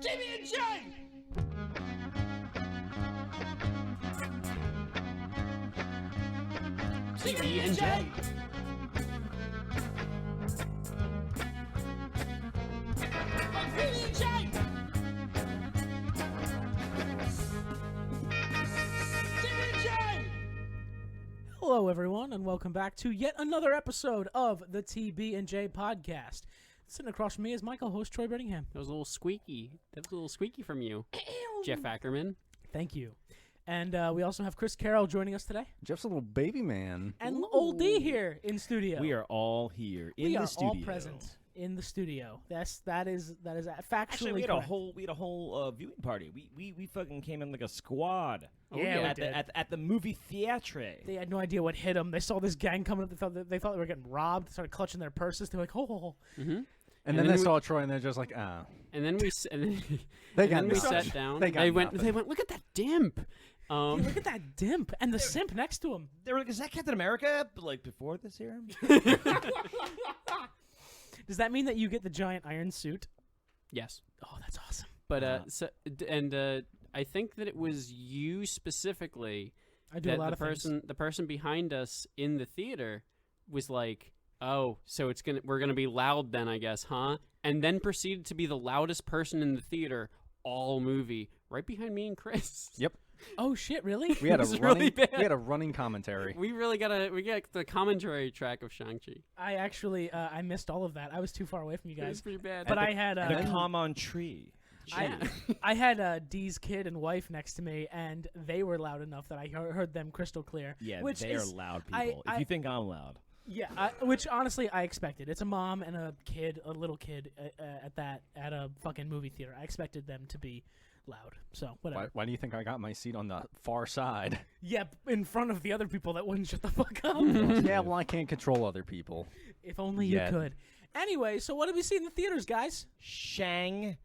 TB&J! TB&J. TB&J! TB&J! Hello, everyone, and welcome back to yet another episode of the TB&J podcast. Sitting across from me is my co-host, Troy Brittingham. That was a little squeaky. That was a little squeaky from you, Jeff Ackerman. Thank you. And we also have Chris Carroll joining us today. Jeff's a little baby man. And Old D here in studio. We are all here in We the are studio. all present in the studio. That is factually Actually, we had correct. a whole viewing party. We fucking came in like a squad. Yeah, we at did. at the movie theatre. They had no idea what hit them. They saw this gang coming up. They thought they were getting robbed. They started clutching their purses. They're like, oh. Mm-hmm. And then they saw Troy, and they're just like, ah. And then we They got we nothing. sat down. They got They went. nothing. They went. Look at that dimp. Hey, look at that dimp and the simp next to him. They were like, "Is that Captain America?" But like before this here. Does that mean that you get the giant iron suit? Yes, Oh, that's awesome. but I think that it was you specifically. I do that a lot the of things. the person behind us in the theater was like, "Oh, so we're gonna be loud then, I guess, huh?" And then proceeded to be the loudest person in the theater all movie, right behind me and Chris. Yep. Oh shit! Really? We had a This is running. really bad. We had a running commentary. We got the commentary track of Shang-Chi. I actually I missed all of that. I was too far away from you It was guys. pretty bad. But I had The common tree. I had Dee's kid and wife next to me, and they were loud enough that I heard them crystal clear. Yeah, which they is, are loud I- people. I- If you think I'm loud. Yeah, which honestly I expected. It's a mom and a kid, a little kid at a fucking movie theater. I expected them to be loud. So whatever. Why do you think I got my seat on the far side? Yeah, in front of the other people that wouldn't shut the fuck up. Yeah, well, I can't control other people. If only Yet. you could. Anyway, so what did we see in the theaters, guys? Shang-Chi.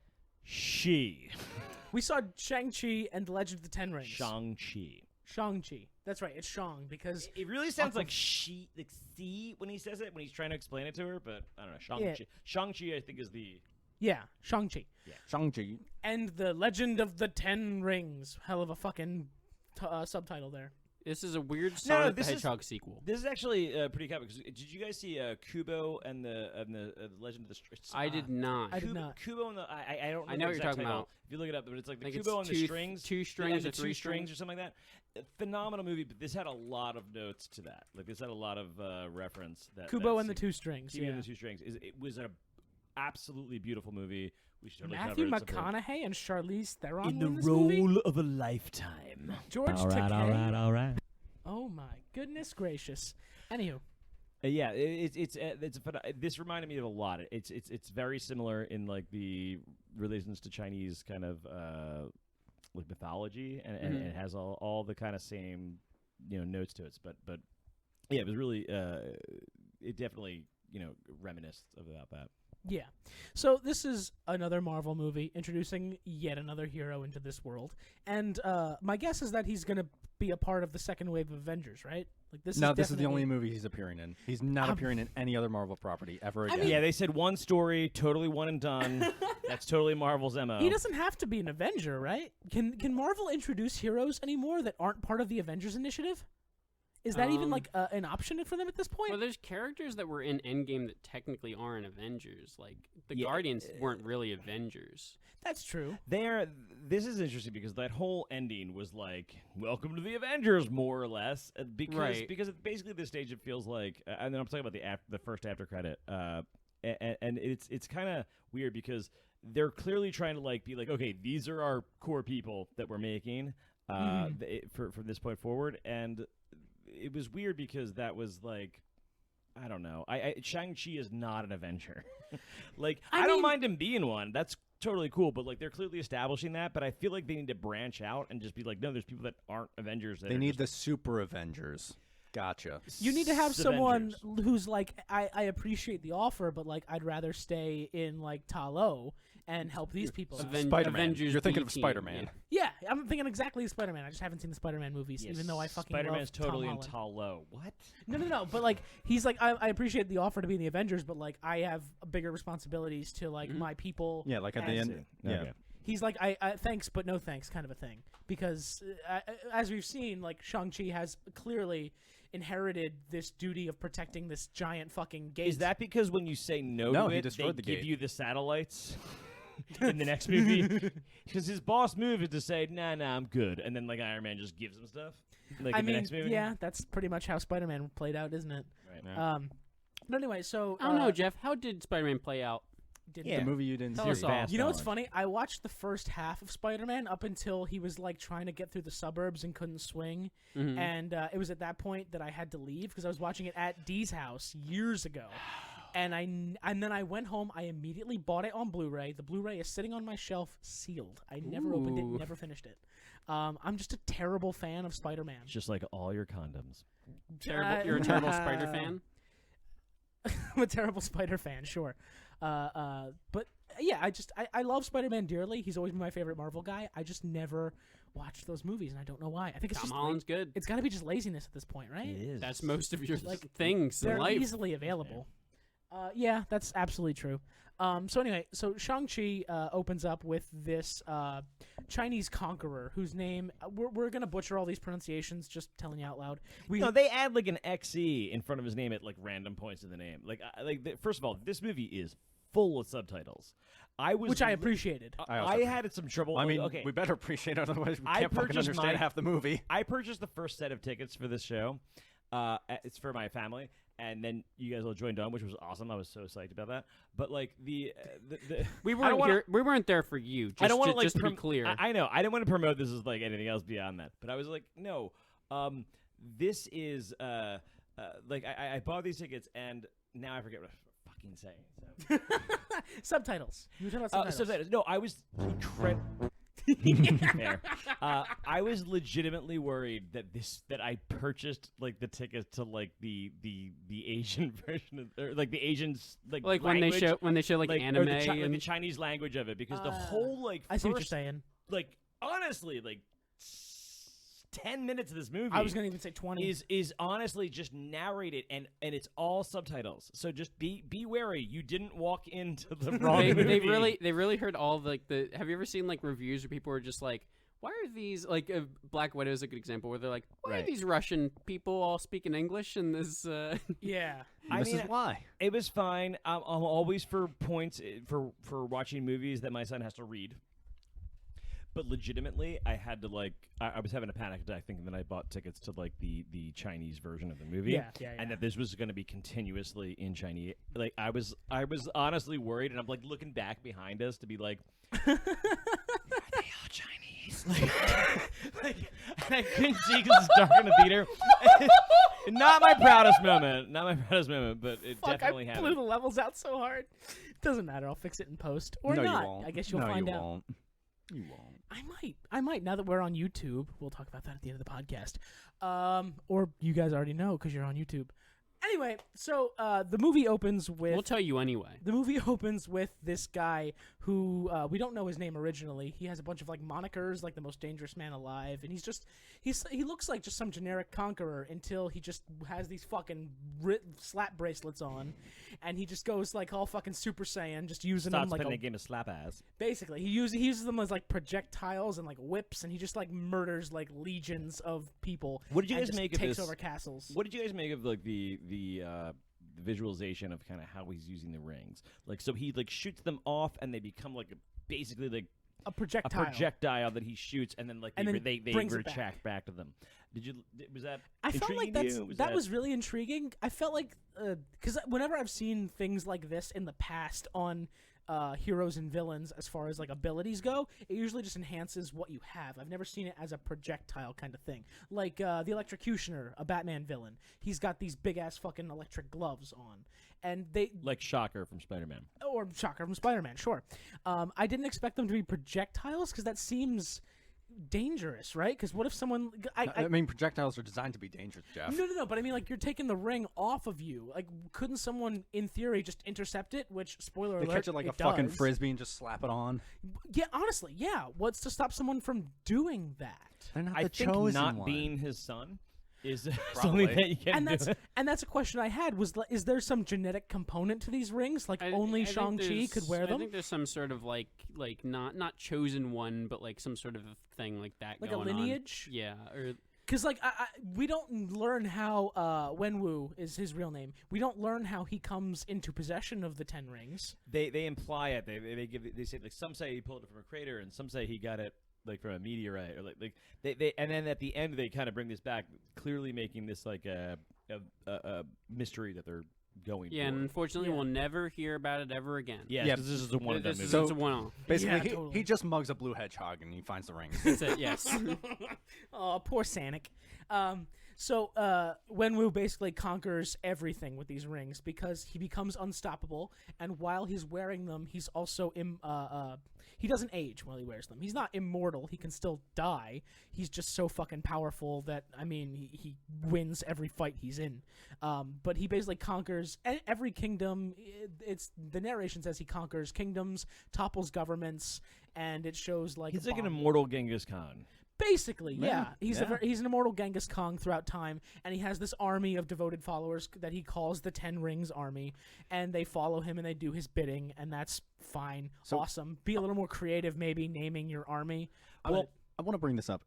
We saw Shang-Chi and the Legend of the Ten Rings. Shang-Chi. Shang-Chi. That's right, it's Shang because It really sounds like she, like C when he says it, when he's trying to explain it to her, but I don't know. Shang-Chi. Yeah. Shang-Chi, I think, is the... yeah, Shang-Chi. Shang-Chi. And the Legend of the Ten Rings. Hell of a fucking subtitle there. This is a weird No, Sonic the this is- Hedgehog sequel. This is actually pretty cool. Because did you guys see Kubo and the Legend of the Strings? I did not. I did not. Kubo and the I don't know. I know the what you're exact talking title. about. If you look it up, but it's like I the think Kubo it's and the two- strings, two strings the or three two strings strings. or something like that. A phenomenal movie, but this had a lot of notes to that. Like this had a lot of reference. Kubo and the Two Strings. Kubo Yeah. and the Two Strings. It was an absolutely beautiful movie. We should totally Matthew cover it sometime. McConaughey and Charlize Theron In were the this movie? role of a lifetime. George all right, Takei. all right. Oh my goodness gracious. Anywho, Yeah, this reminded me of a lot. It's very similar in like the relations to Chinese kind of like mythology, and it has all the kind of same notes to it. But yeah, it was really it definitely reminisced about that. yeah. So this is another Marvel movie introducing yet another hero into this world. And my guess is that he's going to be a part of the second wave of Avengers, right? Like this This is the definitely- only movie he's appearing in. He's not appearing in any other Marvel property ever again. mean- Yeah, they said one story, totally one and done. That's totally Marvel's MO. He doesn't have to be an Avenger, right? Can Marvel introduce heroes anymore that aren't part of the Avengers initiative? Is that even like an option for them at this point? Well, there's characters that were in Endgame that technically aren't Avengers. Like the Yeah, Guardians weren't really Avengers. That's true. This is interesting because that whole ending was like, "Welcome to the Avengers," more or less, because Right. because at basically this stage it feels like, and then I'm talking about the first after credit, and it's kind of weird because they're clearly trying to like be like, okay, these are our core people that we're making from this point forward, and it was weird because that was like, I don't know. Shang-Chi is not an Avenger. Like, I don't mean- mind him being one. That's totally cool. But, like, they're clearly establishing that. But I feel like they need to branch out and just be like, no, there's people that aren't Avengers. That They are need just the Super Avengers. Gotcha. You need to have someone Avengers. who's like, I appreciate the offer, but like I'd rather stay in like Talo and help these people. Spider-Man. Avengers You're thinking B of team, Spider-Man. Yeah, I'm thinking exactly of Spider-Man. I just haven't seen the Spider-Man movies, even though I fucking Spider-Man's love totally Tom in Holland. Talo. What? No. But like, he's like, I appreciate the offer to be in the Avengers, but like, I have bigger responsibilities to like my people. Yeah, like at the and end. Yeah. Okay. He's like, I thanks, but no thanks, kind of a thing. Because as we've seen, like Shang Chi has clearly inherited this duty of protecting this giant fucking gate. Is that because when you say no, No, to he it, destroyed they the give gate. you the satellites in the next movie? Because his boss move is to say, nah, I'm good. And then like Iron Man just gives him stuff. Like I in the mean, next movie? yeah, that's pretty much how Spider-Man played out, isn't it? Right. But anyway, so I don't know, Jeff. How did Spider-Man play out? didn't Yeah. The movie you didn't Tell see. us all. Vast You know what's knowledge. funny? I watched the first half of Spider-Man up until he was like trying to get through the suburbs and couldn't swing, Mhm. and it was at that point that I had to leave because I was watching it at Dee's house years ago, and then I went home. I immediately bought it on Blu-ray. The Blu-ray is sitting on my shelf, sealed. I never opened it, Ooh. never finished it. I'm just a terrible fan of Spider-Man. Just like all your condoms. Terrible. You're a terrible Spider fan. I'm a terrible Spider fan, sure. But yeah, I love Spider-Man dearly. He's always been my favorite Marvel guy. I just never watched those movies, and I don't know why. I think it's Tom just Holland's good. it's got to be just laziness at this point, right? It is. That's most of your Like, things in They're life. easily available. Yeah, that's absolutely true. So anyway, so Shang-Chi opens up with this Chinese conqueror whose name we're gonna butcher all these pronunciations. Just telling you out loud. No, they add like an XE in front of his name at like random points in the name. First of all, this movie is full of subtitles. which I appreciated. I also I think- had some trouble. I mean, okay, we better appreciate it, otherwise we I can't fucking purchased understand my- half the movie. I purchased the first set of tickets for this show. It's for my family, and then you guys all joined on, which was awesome. I was so psyched about that. But like the We I don't weren't wanna- here. We weren't there for you. Just, I don't want to like just to be clear. I know I didn't want to promote this as like anything else beyond that. But I was like, no, this is like I bought these tickets and now I forget what I'm fucking saying. So. Subtitles. You were talking about subtitles. No, I was Fair. I was legitimately worried that I purchased like the tickets to like the Asian version of or like the Asians like language, when they show like or anime the and Chinese language of it because the whole like I see what you're first, saying. like honestly like 10 minutes of this movie I was gonna even say 20. is honestly just narrated and it's all subtitles. So just be wary. You didn't walk into the wrong they movie. really heard all of, like the. Have you ever seen like reviews where people are just like, why are these like Black Widow is a good example where they're like, why are Right. these Russian people all speaking English in this? Yeah. This is why. It was fine. I'm always for points for watching movies that my son has to read. But legitimately, I had to like I was having a panic attack thinking that I bought tickets to like the Chinese version of the movie, Yeah. and that this was going to be continuously in Chinese. Like I was honestly worried, and I'm like looking back behind us to be like, are they all Chinese? Like and I couldn't see because it's dark in the theater. Not my proudest moment. Not my proudest moment, but it Fuck, definitely I happened. blew the levels out so hard. Doesn't matter. I'll fix it in post or no, not. you won't. I guess you'll no, find you out. Won't. You won't. I might. Now that we're on YouTube, we'll talk about that at the end of the podcast. Or you guys already know because you're on YouTube. Anyway, so the movie opens with. We'll tell you anyway. The movie opens with this guy who we don't know his name originally. He has a bunch of like monikers, like the most dangerous man alive, and he looks like just some generic conqueror until he just has these fucking slap bracelets on, and he just goes like all fucking Super Saiyan, just using Starts them like playing a game of slap ass. basically he uses them as like projectiles and like whips, and he just like murders like legions of people. What did you and guys just make of takes this? over castles. What did you guys make of like the visualization of kind of how he's using the rings? Like, so he like shoots them off, and they become like basically like A a projectile. projectile that he shoots, and then like And then they brings it retract back to them. Was that? I felt like intriguing to you? that was really intriguing. I felt like because whenever I've seen things like this in the past on heroes and villains, as far as like abilities go, it usually just enhances what you have. I've never seen it as a projectile kind of thing. Like the Electrocutioner, a Batman villain, he's got these big ass fucking electric gloves on, and like Shocker from Spider-Man. or Shocker from Spider-Man, sure. I didn't expect them to be projectiles because that seems dangerous, right? Because what if someone? I mean, projectiles are designed to be dangerous, Jeff. No. But I mean, like, you're taking the ring off of you. Like, couldn't someone, in theory, just intercept it? Which, spoiler They alert, catch it like a does. fucking frisbee and just slap it on. Yeah, honestly, yeah. What's to stop someone from doing that? They're not I the think chosen not one. being his son is Probably. something that you can do. And that's a question I had. Is there some genetic component to these rings? Like, only I think Shang-Chi there's- could wear I them? think there's some sort of like not chosen one, but like some sort of thing like that. Like a going on. lineage? Yeah, or Because, like, we don't learn how Wenwu is his real name. We don't learn how he comes into possession of the 10 rings. They imply it. They say, like, some say he pulled it from a crater, and some say he got it like from a meteorite, or like they and then at the end they kind of bring this back, clearly making this like a mystery that they're going. yeah. for. And unfortunately, Yeah. we'll never hear about it ever again. Yeah, Yeah, 'cause this is a one and done This movie. is So- it's a one-off. Basically, Yeah, he, totally. he just mugs a blue hedgehog and he finds the rings. That's it. Yes. Oh, poor Sanic. So Wenwu basically conquers everything with these rings because he becomes unstoppable, and while he's wearing them, he's also he doesn't age while he wears them. He's not immortal. He can still die. He's just so fucking powerful that, I mean, he wins every fight he's in. But he basically conquers every kingdom. It's the narration says he conquers kingdoms, topples governments, and it shows like He's a like an bond. immortal Genghis Khan. Basically, yeah. Yeah, He's an immortal Genghis Khan throughout time, and he has this army of devoted followers that he calls the 10 Rings Army, and they follow him and they do his bidding, and that's fine, So- awesome. Be a little more creative, maybe naming your army. Well, I want to bring this up.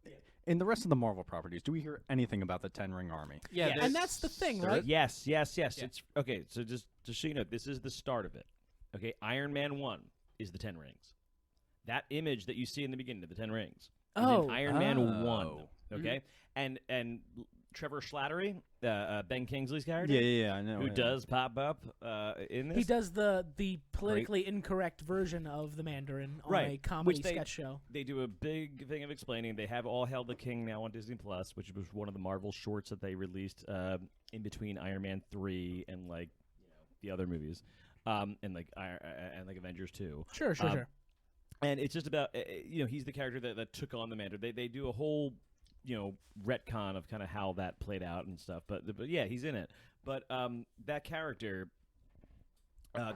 In the rest of the Marvel properties, do we hear anything about the Ten Ring Army? Yeah, Yes. And that's the thing, right? Yes. Yeah. It's okay. So just so you know, this is the start of it. Okay, Iron Man 1 is the 10 rings. That image that you see in the beginning of the 10 rings is Oh. in Iron Man 1. Oh. Okay, and Trevor Slattery, Ben Kingsley's character, Yeah, I know. who yeah. does pop up in this. He does the politically incorrect version of the Mandarin on Right, a comedy which they- sketch show. They do a big thing of explaining. They have All Hail the King now on Disney Plus, which was one of the Marvel shorts that they released in between Iron Man 3 and like the other movies, and like Avengers 2. Sure. And it's just about he's the character that took on the Mandarin. They do a whole retcon of kind of how that played out and stuff. But yeah, he's in it. But that character.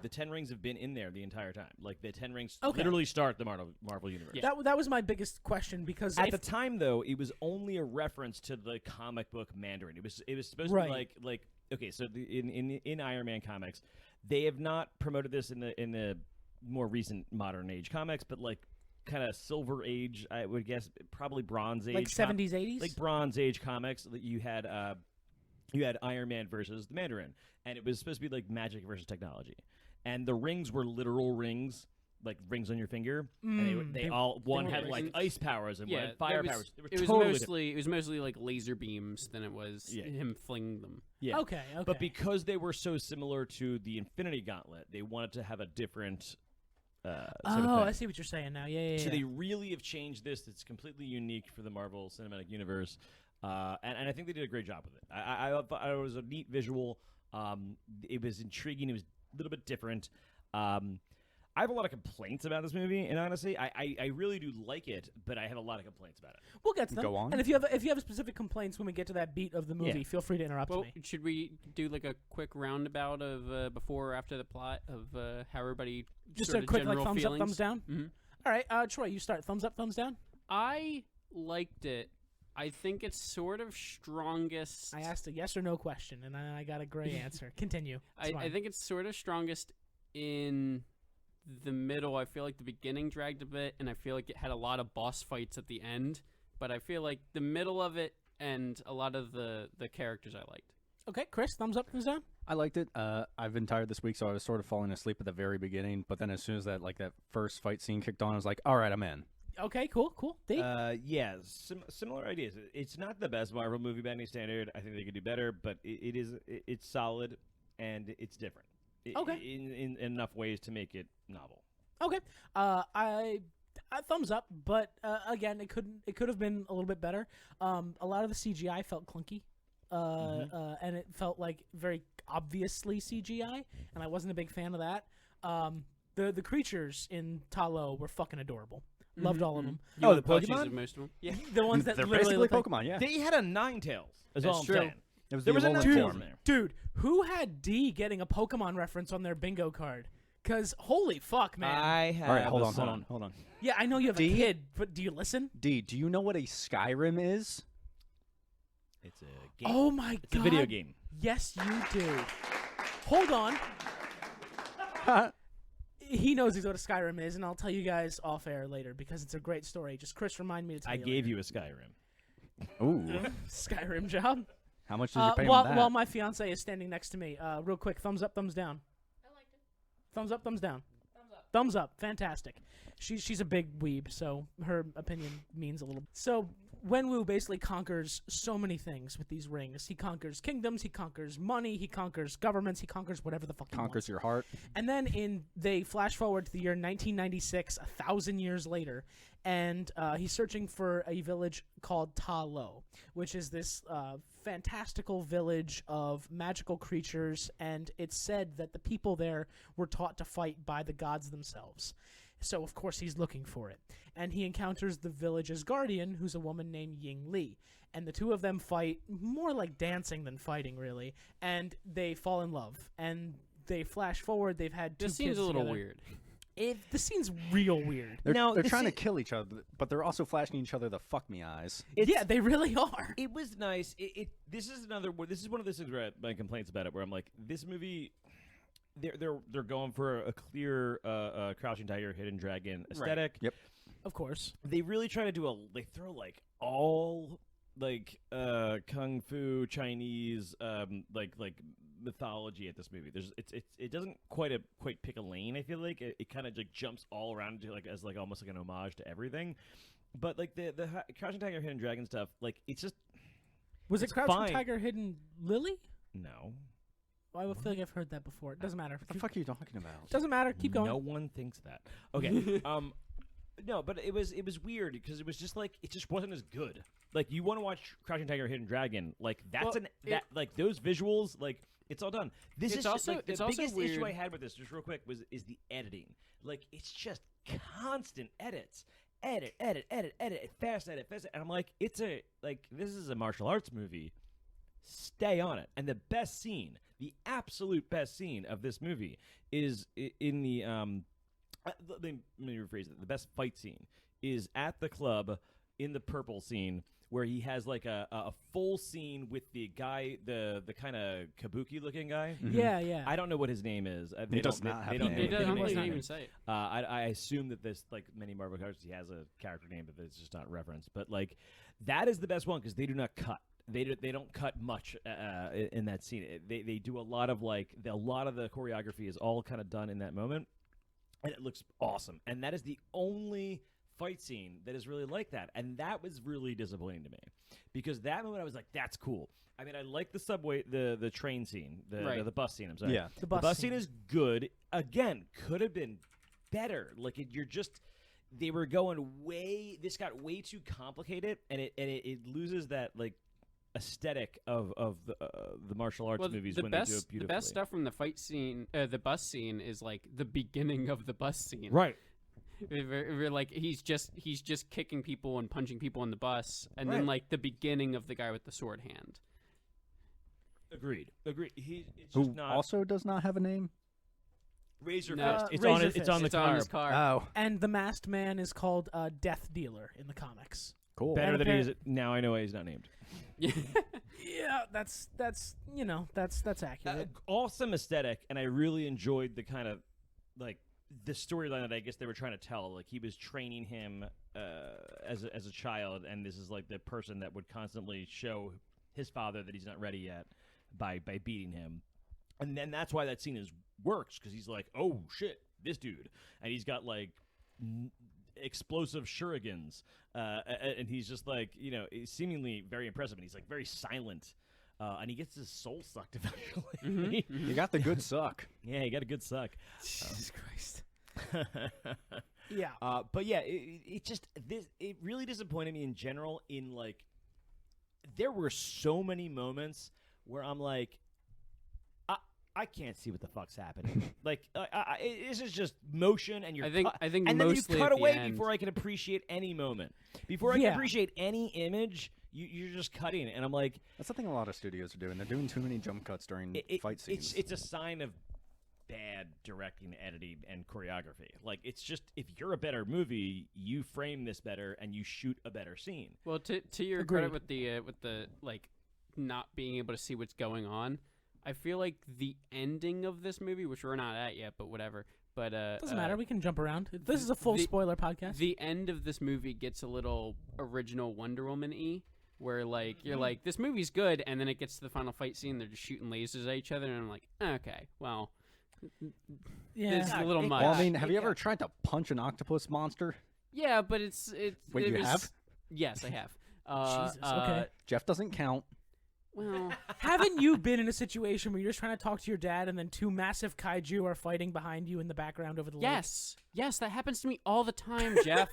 The 10 rings have been in there the entire time. Like, the 10 rings Okay. literally start the Marvel universe. That was my biggest question because At the time, though, it was only a reference to the comic book Mandarin. It was supposed to Right. be like okay. So in Iron Man comics, they have not promoted this in the more recent modern age comics, but like kind of Silver Age, I would guess, probably Bronze Age, like 70s, 80s. like Bronze Age comics. That you had Iron Man versus the Mandarin, and it was supposed to be like magic versus technology, and the rings were literal rings. Like rings on your finger, and they all one were had like rings. ice powers and one Yeah, had fire that was- powers. They were It was totally mostly like laser beams than it was Yeah. him flinging them. yeah. Okay. But because they were so similar to the Infinity Gauntlet, they wanted to have a different. Sort of oh, thing. I see what you're saying now. Yeah. So they really have changed this. It's completely unique for the Marvel Cinematic Universe, and I think they did a great job with it. I thought it was a neat visual. It was intriguing. It was a little bit different. I have a lot of complaints about this movie, and honestly, I really do like it, but I have a lot of complaints about it. We'll get to them. Go on. And if you have specific complaints when we get to that beat of the movie, Yeah. feel free to interrupt Well, me. should we do like a quick roundabout of before or after the plot of how everybody Just sort a of quick like general thumbs feelings? up, thumbs down. Mhm. All right, Troy, you start. Thumbs up, thumbs down. I liked it. I think it's sort of strongest. I asked a yes or no question, and I got a gray answer. Continue. It's I fine. think it's sort of strongest in the middle. I feel like the beginning dragged a bit, and I feel like it had a lot of boss fights at the end. But I feel like the middle of it and a lot of the characters I liked. Okay, Chris, thumbs up, thumbs down. I liked it. I've been tired this week, so I was sort of falling asleep at the very beginning. But then as soon as that first fight scene kicked on, I was like, all right, I'm in. Okay, cool. Dave? Yeah, similar ideas. It's not the best Marvel movie by any standard. I think they could do better, but it's solid and it's different. Okay. In enough ways to make it novel. Okay. I thumbs up, but again, it could have been a little bit better. A lot of the CGI felt clunky, and it felt like very obviously CGI, and I wasn't a big fan of that. The creatures in Talo were fucking adorable. Loved all of them. You Oh, want the plushies Pokemon? of most of them? Yeah. The ones that They're literally basically look like, Pokemon, yeah. They had a Ninetales. Is all That's I'm true. saying. It was There the was a Alolan Ninetales form. there. dude, who had D getting a Pokemon reference on their bingo card? Because holy fuck, man. I have. All right, hold a on, son. hold on. Yeah, I know you have D? a kid, but do you listen? D, do you know what a Skyrim is? It's a game. Oh my It's god. a video game. Yes, you do. Hold on. He knows what a Skyrim is, and I'll tell you guys off air later because it's a great story. Just Chris, remind me to tell I you. gave later. you a Skyrim. Ooh. Skyrim job. How much did you pay him while, for that? while my fiance is standing next to me, real quick, thumbs up, thumbs down. I liked it. Thumbs up, thumbs down. Thumbs up. Thumbs up. Fantastic. She's a big weeb, so her opinion means a little. So Wenwu basically conquers so many things with these rings. He conquers kingdoms, he conquers money, he conquers governments, he conquers whatever the fuck he Conquers wants. your heart. And then they flash forward to the year 1996, 1,000 years later, and he's searching for a village called Ta Lo, which is this fantastical village of magical creatures, and it's said that the people there were taught to fight by the gods themselves. So, of course, he's looking for it. And he encounters the village's guardian, who's a woman named Ying Li. And the two of them fight more like dancing than fighting, really. And they fall in love. And they flash forward. They've had two This kids seems a little together. weird. The scene's real weird. They're Now, trying to kill each other, but they're also flashing each other the fuck me eyes. Yeah, they really are. It was nice. This is another. This is one of those things where my complaints about it, where I'm like, this movie. They're going for a clear Crouching Tiger, Hidden Dragon aesthetic. Yep. Of course. They really try to do they throw like all like kung fu Chinese like mythology at this movie. It doesn't quite pick a lane. I feel like it kind of like jumps all around to like as like almost like an homage to everything. But like the Crouching Tiger, Hidden Dragon stuff, like it's just Was it it's Crouching fine. Tiger, Hidden Lily? no. I feel like I've heard that before. It doesn't matter. What the fuck are you talking about? Doesn't matter. Keep going. No one thinks that. Okay. No, but it was weird because it was just like it just wasn't as good. Like you want to watch Crouching Tiger, Hidden Dragon, like that's Well, like those visuals, like it's all done. This It's is also- like, the it's also biggest issue weird. I had with this, just real quick, is the editing. Like it's just constant edits. Edit, fast edit, and I'm like, this is a martial arts movie. Stay on it. And the best scene, the absolute best scene of this movie is in the let me rephrase it. The best fight scene is at the club in the purple scene where he has like a full scene with the guy, the kind of kabuki looking guy. Yeah. I don't know what his name is. He does not have a name. It doesn't He really doesn't even say it. I assume that this, like many Marvel characters, he has a character name, but it's just not referenced. But like, that is the best one because they do not cut. They don't cut much in that scene. They do a lot of a lot of the choreography is all kind of done in that moment, and it looks awesome. And that is the only fight scene that is really like that, and that was really disappointing to me because that moment I was like, that's cool. I mean, I like the subway, the train scene, the bus scene. I'm sorry. Yeah. The The bus bus scene. scene is good. Again, could have been better. Like they were going way. This got way too complicated, and it loses that like aesthetic of the martial arts Well, movies the when best, they do it beautifully. The best stuff from the fight scene, the bus scene, is like the beginning of the bus scene. right? We're like he's just kicking people and punching people on the bus, and then Right. like the beginning of the guy with the sword hand. Agreed. It's Who just not also does not have a name? Razor No. Fist. It's Razor on it. Fist. It's on the It's car. on his car. Oh, And the masked man is called Death Dealer in the comics. cool. Better And than he is. Now I know why he's not named. Yeah, that's accurate. Awesome aesthetic, and I really enjoyed the kind of like the storyline that I guess they were trying to tell. Like he was training him as a child, and this is like the person that would constantly show his father that he's not ready yet by beating him, and then that's why that scene works because he's like, oh shit, this dude, and he's got like explosive shurikens, and he's just like he's seemingly very impressive, and he's like very silent. And he gets his soul sucked eventually. You got the good suck. Yeah, he got a good suck. Jesus Christ. Yeah. But yeah, it really disappointed me in general. In like, there were so many moments where I'm like, I can't see what the fuck's happening. Like, this is just motion, and you're. I think and then you mostly cut at the away end. before I can appreciate any moment. Before I can appreciate any image, you're just cutting, and I'm like, That's the thing a lot of studios are doing. They're doing too many jump cuts during fight scenes. It's a sign of bad directing, editing, and choreography. Like, it's just, if you're a better movie, you frame this better and you shoot a better scene. Well, to your Agreed. credit with the like not being able to see what's going on, I feel like the ending of this movie, which we're not at yet, but whatever. But Doesn't matter. We can jump around. This is a full spoiler podcast. The end of this movie gets a little original Wonder Woman-y, where like you're like, this movie's good, and then it gets to the final fight scene, they're just shooting lasers at each other, and I'm like, okay, well, this is a little much. Well, I mean, have you ever tried to punch an octopus monster? Yeah, but it's Wait, you have? Yes, I have. Jesus, okay. Jeff doesn't count. Well, Haven't you been in a situation where you're just trying to talk to your dad and then two massive kaiju are fighting behind you in the background over the lake? yes, that happens to me all the time, Jeff.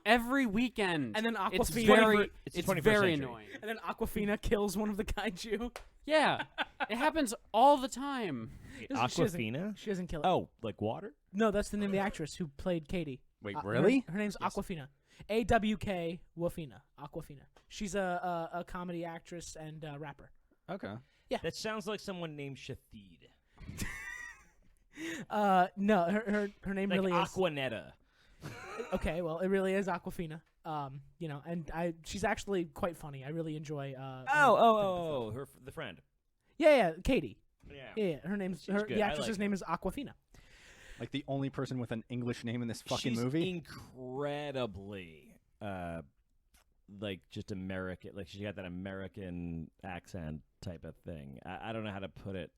Every weekend. And then it's Aquafina. it's the 21st very century. annoying. And then Aquafina kills one of the kaiju. Yeah, it happens all the time. She doesn't- Aquafina? She doesn't kill it. Oh, like water? No, that's the name of the actress who played Katie. Wait, Her- really? Her, name's Aquafina. AWK Wafina. Aquafina. She's a comedy actress and rapper. Okay. That sounds like someone named Shathid. No, her name Like really is. Aquanetta. Okay, well, it really is Aquafina. You know, and she's actually quite funny. I really enjoy. The friend. Yeah, Katie. Yeah. Yeah, her name's She's good. the I actress's like name is Aquafina. Like the only person with an English name in this fucking She's movie? incredibly, like, just American. Like, she got that American accent type of thing. I don't know how to put it.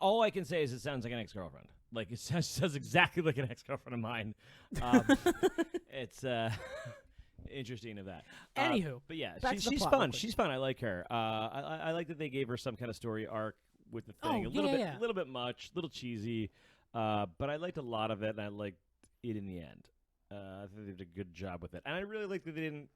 All I can say is it sounds like an ex-girlfriend. Like, it sounds exactly like an ex-girlfriend of mine. It's interesting of that. Anywho, but yeah, back to the she's plot fun. real quick. She's fun. I like her. I like that they gave her some kind of story arc with the thing. Oh, a little yeah. bit, little bit much, a little cheesy. But I liked a lot of it, and I liked it in the end. I think they did a good job with it, and I really like that they didn't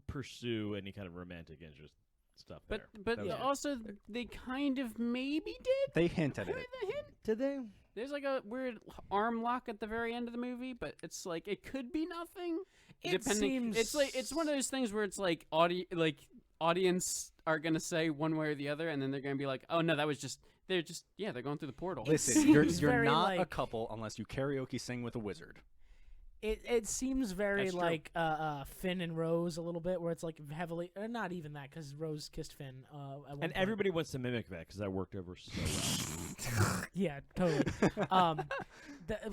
pursue any kind of romantic interest stuff. But there. That was good. also they kind of maybe did. They hinted at Kind it. of hint. Did they? There's like a weird arm lock at the very end of the movie, but it's like it could be nothing. It seems it's like it's one of those things where it's like audience are gonna say one way or the other, and then they're gonna be like, oh no, that was just they're going through the portal. Listen, you're seems you're very, not a like- couple unless you karaoke sing with a wizard. It seems very That's true. like Finn and Rose a little bit, where it's like heavily, not even that, because Rose kissed Finn. At one And point. everybody wants to mimic that because that worked over so well. Yeah, totally.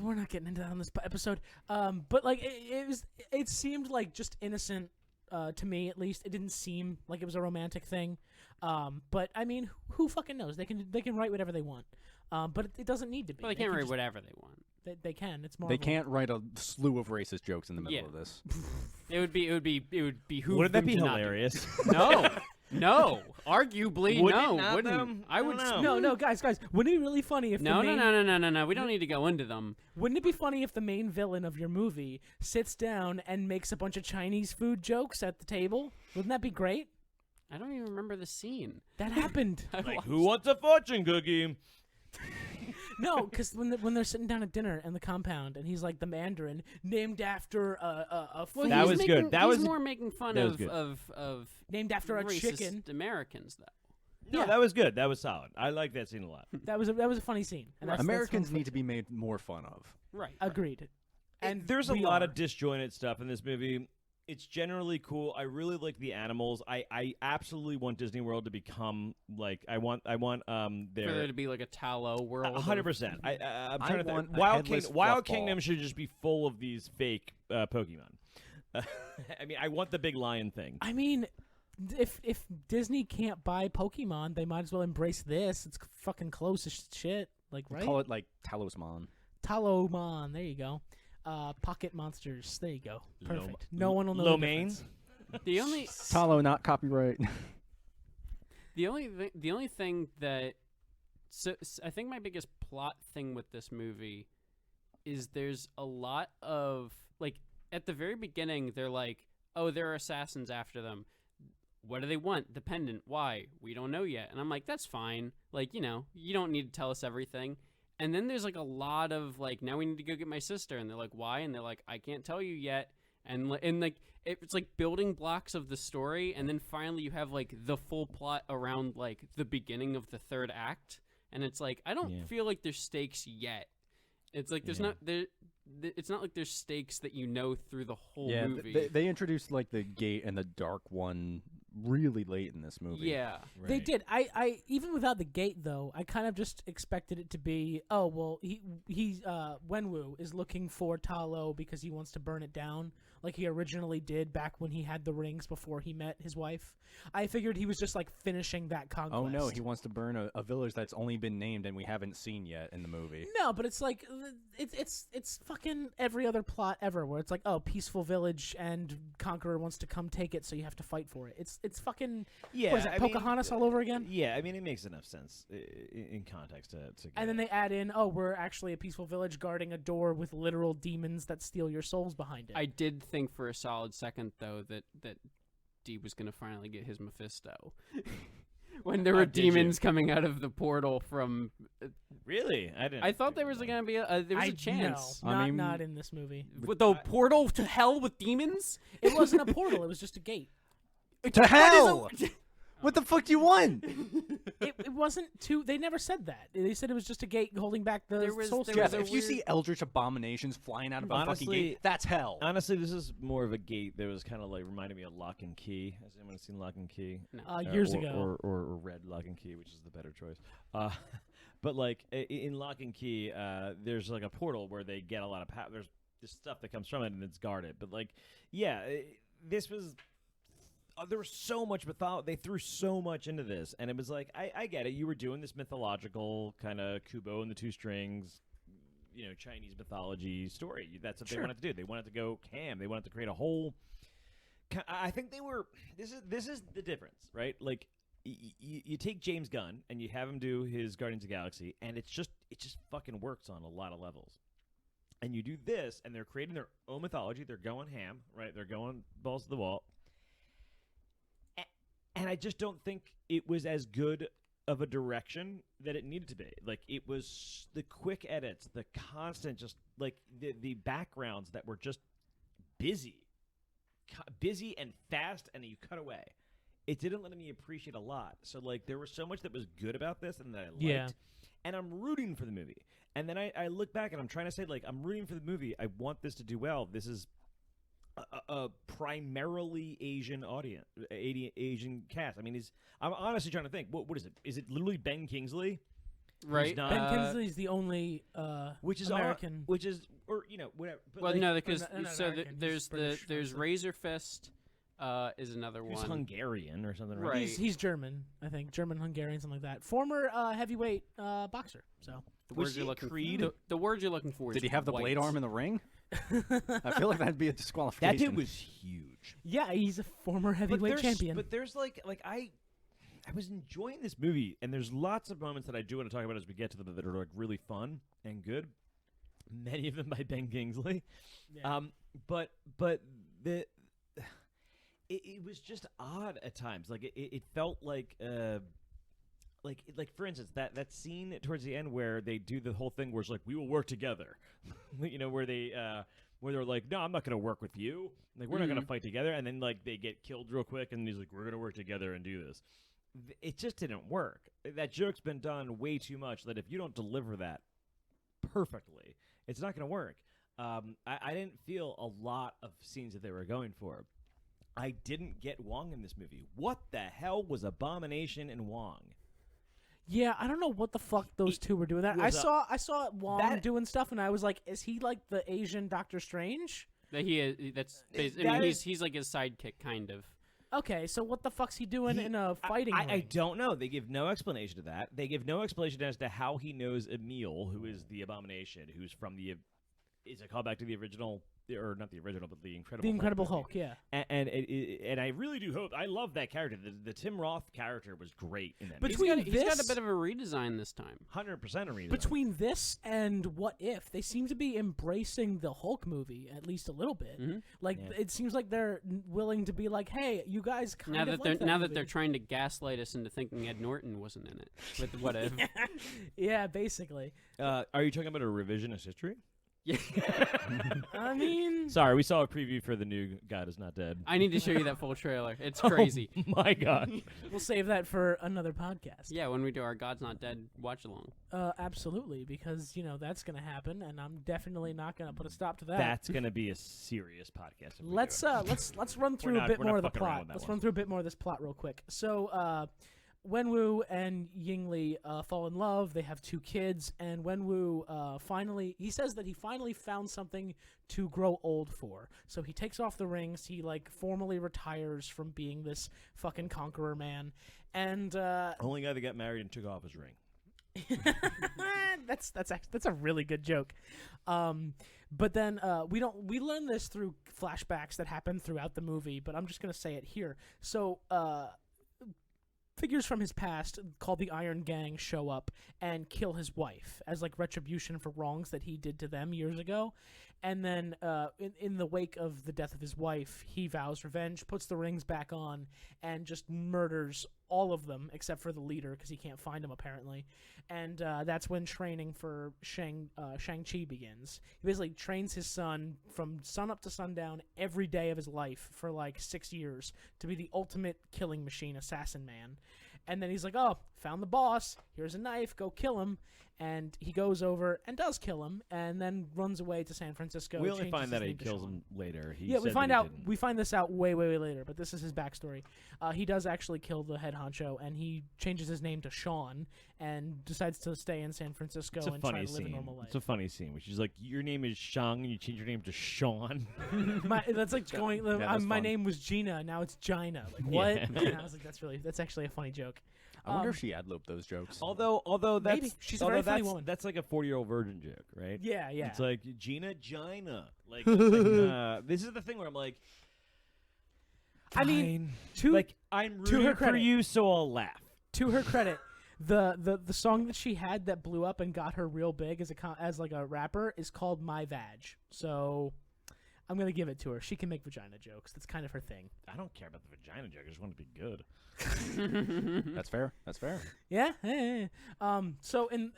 We're not getting into that on this episode. But like it seemed like just innocent to me, at least. It didn't seem like it was a romantic thing. But I mean, who fucking knows? They can write whatever they want. But it doesn't need to be. Well, they can't write whatever they want. They can. It's more. They can't write a slew of racist jokes in the middle Yeah. of this. It would behoove Wouldn't that them be to not do hilarious? that. No, arguably Would it no. not, Wouldn't though? I would I don't know. No, guys. Wouldn't it be really funny if No, the main, no. We don't need to go into them. Wouldn't it be funny if the main villain of your movie sits down and makes a bunch of Chinese food jokes at the table? Wouldn't that be great? I don't even remember the scene. That happened. Like, who wants a fortune cookie? No, because when they're sitting down at dinner in the compound, and he's like the Mandarin, named after a food, That he's was making, good. That he's was- more making fun that was of, good. of named after a racist chicken. Americans, though. No, Yeah. that was good. That was solid. I like that scene a lot. That was a funny scene. And that's Americans fun need to be made more fun of. Right. Agreed. And There's a we lot are. of disjointed stuff in this movie. It's generally cool. I really like the animals. I absolutely want Disney World to become like I want For their there to be like a tallow world. 100%. I'm trying to want think. a Wild headless Wild fluff ball. Kingdom should just be full of these fake Pokemon. I mean, I want the big lion thing. I mean, if Disney can't buy Pokemon, they might as well embrace this. It's fucking close as shit. Like, right? Call it like Talisman. Talomon. There you go. Pocket monsters. There you go. Perfect. No one will know. Lo the mein? difference. The only Talo, not copyright. the only thing that I think my biggest plot thing with this movie is there's a lot of like at the very beginning they're like, oh, there are assassins after them. what do they want? Dependent. Why? We don't know yet. And I'm like, that's fine. Like, you know, you don't need to tell us everything. And then there's like a lot of like, now we need to go get my sister. And they're like, why? And they're like, I can't tell you yet. And like, it's like building blocks of the story. And then finally you have like the full plot around like the beginning of the third act. And it's like, I don't feel like there's stakes yet. It's like there's not there. It's not like there's stakes that you know through the whole movie. They introduced like the gate and the dark one really late in this movie. Yeah, Right. They did. I even without the gate though, I kind of just expected it to be, oh well, he's Wenwu is looking for Ta Lo because he wants to burn it down, like he originally did back when he had the rings before he met his wife. I figured he was just like finishing that conquest. Oh no, he wants to burn a village that's only been named and we haven't seen yet in the movie. No, but it's like it's fucking every other plot ever where it's like, oh, peaceful village and conqueror wants to come take it, so you have to fight for it. It's fucking what is it, Pocahontas all over again? Yeah, I mean it makes enough sense in context to get And then it. they add in, oh, we're actually a peaceful village guarding a door with literal demons that steal your souls behind it. I did think for a solid second though that D was gonna finally get his Mephisto. When there were Did you? demons coming out of the portal from, Really, I didn't. I thought there think was about gonna be there was a chance. No, I mean- not in this movie. With the portal to hell with demons. It wasn't a portal. It was just a gate. To hell! What the fuck do you want? It wasn't too. They never said that. They said it was just a gate holding back the There was- soul there stone. was a If you see eldritch abominations flying out of a fucking Honestly- gate, that's hell. Honestly, this is more of a gate that was kind of like reminded me of Lock and Key. Has anyone seen Lock and Key? Years ago. or Red Lock and Key, which is the better choice. But like in Lock and Key, there's like a portal where they get a lot of power. There's this stuff that comes from it and it's guarded. But like, yeah, this was. There was so much they threw so much into this, and it was like, I get it. You were doing this mythological kind of Kubo and the Two Strings, you know, Chinese mythology story. That's what they wanted to do. They wanted to go ham. They wanted to create a whole. I think they were. This is the difference, right? Like, you take James Gunn and you have him do his Guardians of the Galaxy, and it just fucking works on a lot of levels. And you do this, and they're creating their own mythology. They're going ham, right? They're going balls to the wall. And I just don't think it was as good of a direction that it needed to be. Like, it was the quick edits, the constant, just like the backgrounds that were just busy and fast, and you cut away. It didn't let me appreciate a lot. So, like, there was so much that was good about this and that I liked. Yeah. And I'm rooting for the movie. And then I look back and I'm trying to say, like, I'm rooting for the movie. I want this to do well. This is a primarily Asian audience, Asian cast. I mean, I'm honestly trying to think. What is it? Is it literally Ben Kingsley? right? He's not- Ben Kingsley's the only Which is American. which is, or you know, whatever. But Well, like, no, because not so American, he's there's British, there's so- Razor Fist is another who's one. Hungarian or something, right? Right. He's German, I think. German, Hungarian, something like that. Former heavyweight boxer. So The Was word you're he looking Creed? for. The word you're looking for. Did is he have the blade white. arm in the ring? I feel like that'd be a disqualification. That dude was huge. yeah, he's a former heavyweight champion. But there's like I was enjoying this movie, and there's lots of moments that I do want to talk about as we get to them that are like really fun and good. Many of them by Ben Kingsley. Yeah. But the it was just odd at times. Like it felt like for instance that scene towards the end where they do the whole thing where it's like we will work together, you know, where they're like, no, I'm not going to work with you. Like we're not going to fight together, and then like they get killed real quick, and he's like, we're going to work together and do this. It just didn't work. That joke's been done way too much. That if you don't deliver that perfectly, it's not going to work. I didn't feel a lot of scenes that they were going for. I didn't get Wong in this movie. What the hell was Abomination and Wong? yeah, I don't know what the fuck those two were doing. That I was a- saw Wong that- doing stuff, and I was like, is he like the Asian Doctor Strange? That he is. That's. I That mean, is- he's like his sidekick, kind of. Okay, so what the fuck's he doing in a fighting I ring? don't know. They give no explanation to that. They give no explanation as to how he knows Emil, who is the Abomination, who's from the is a callback to the original, or not the original, but the Incredible The Incredible movie. Hulk, yeah. And I really do hope. I love that character. The Tim Roth character was great in that. But movie. Between He's got a this- bit of a redesign this time. 100% a reason. Between this and What If, they seem to be embracing the Hulk movie at least a little bit. Mhm. Like Yeah. it seems like they're willing to be like, "Hey, you guys kind Now of that like they're movie. they're trying to gaslight us into thinking Ed Norton wasn't in it with What If. Yeah, basically. Are you talking about a revisionist history? Yeah. I mean, Sorry, we saw a preview for the new God Is Not Dead. I need to show you that full trailer. It's crazy. Oh my God. we'll save that for another podcast. Yeah, when we do our God's Not Dead watch along. Absolutely, because that's gonna happen, and I'm definitely not gonna put a stop to that. That's gonna be a serious podcast. if we Let's do it. let's run through not- a bit we're not more of the fucking around plot. with that Let's one. run through a bit more of this plot real quick. So, Wenwu and Yingli fall in love. They have 2 kids, and Wenwu he says that he finally found something to grow old for. So he takes off the rings. He formally retires from being this fucking conqueror man, and Only guy that got married and took off his ring. that's a really good joke. But then we learn this through flashbacks that happen throughout the movie, but I'm just gonna say it here. So figures from his past called the Iron Gang show up and kill his wife as retribution for wrongs that he did to them years ago. And then in the wake of the death of his wife, he vows revenge, puts the rings back on, and just murders all of them except for the leader because he can't find him apparently. And that's when training for Shang Chi begins. He basically trains his son from sun up to sundown every day of his life for 6 years to be the ultimate killing machine, assassin man. And then he's like, "Oh, found the boss. Here's a knife. Go kill him." And he goes over and does kill him, and then runs away to San Francisco. We only changes find his that he name to kills Sean. him later. He Yeah, we said find that he out. didn't. We find this out way later, but this is his backstory. He does actually kill the head honcho, and he changes his name to Sean, and decides to stay in San Francisco It's a and try funny to live a scene. normal life. It's a funny scene, which is like, your name is Shang, and you change your name to Sean. That's like going. that's My fun. name was Gina, now it's Gina. Like what? Yeah. And I was like, that's actually a funny joke. I wonder if she ad-libbed those jokes. although that's Maybe. She's a very funny woman. That's like a 40-year-old virgin joke, right? Yeah. It's like Gina Gina. Like, this is the thing where I'm like, I mean, fine. to like, I'm to her rooting for credit. you, so I'll laugh. to her credit, the song that she had that blew up and got her real big as a rapper is called My Vag. So I'm gonna give it to her. She can make vagina jokes. That's kind of her thing. I don't care about the vagina joke. I just want it to be good. That's fair. That's fair. Yeah. So in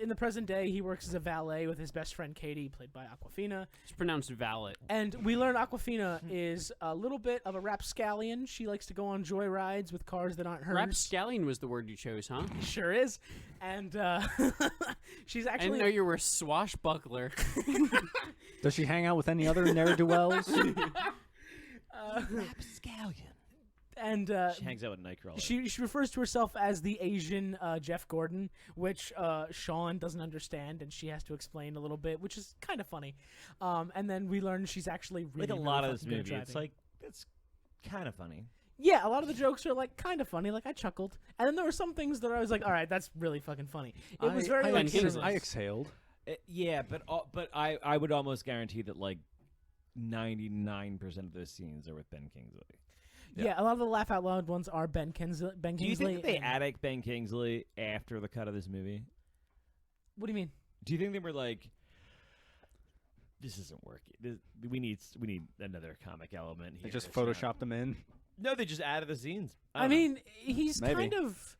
the present day, he works as a valet with his best friend Katie, played by Aquafina. It's pronounced valet. And we learn Aquafina is a little bit of a rapscallion. She likes to go on joyrides with cars that aren't hers. Rapscallion was the word you chose, huh? Sure is. And she's I didn't actually know you were a swashbuckler. Does she hang out with any other ne'er-do-wells? Rapscallion. and She hangs out with Nightcrawler. she refers to herself as the Asian Jeff Gordon, which Sean doesn't understand, and she has to explain a little bit, which is kind of funny. And then we learn she's actually really, like a really lot of this fucking good movie, at it's driving. it's kind of funny. Yeah, a lot of the jokes are kind of funny. I chuckled, and then there were some things that I was like, "All right, that's really fucking funny." It was very Ben hit or Kingsley. miss. I exhaled. Yeah, but I would almost guarantee that 99% of those scenes are with Ben Kingsley. Yeah, a lot of the laugh out loud ones are Ben Kingsley. Do you think that they and- added Ben Kingsley after the cut of this movie? What do you mean? Do you think they were like, this isn't working? We need another comic element here. They just It's not- photoshopped them in. No, they just added the scenes. I don't know. mean, he's Maybe. kind of.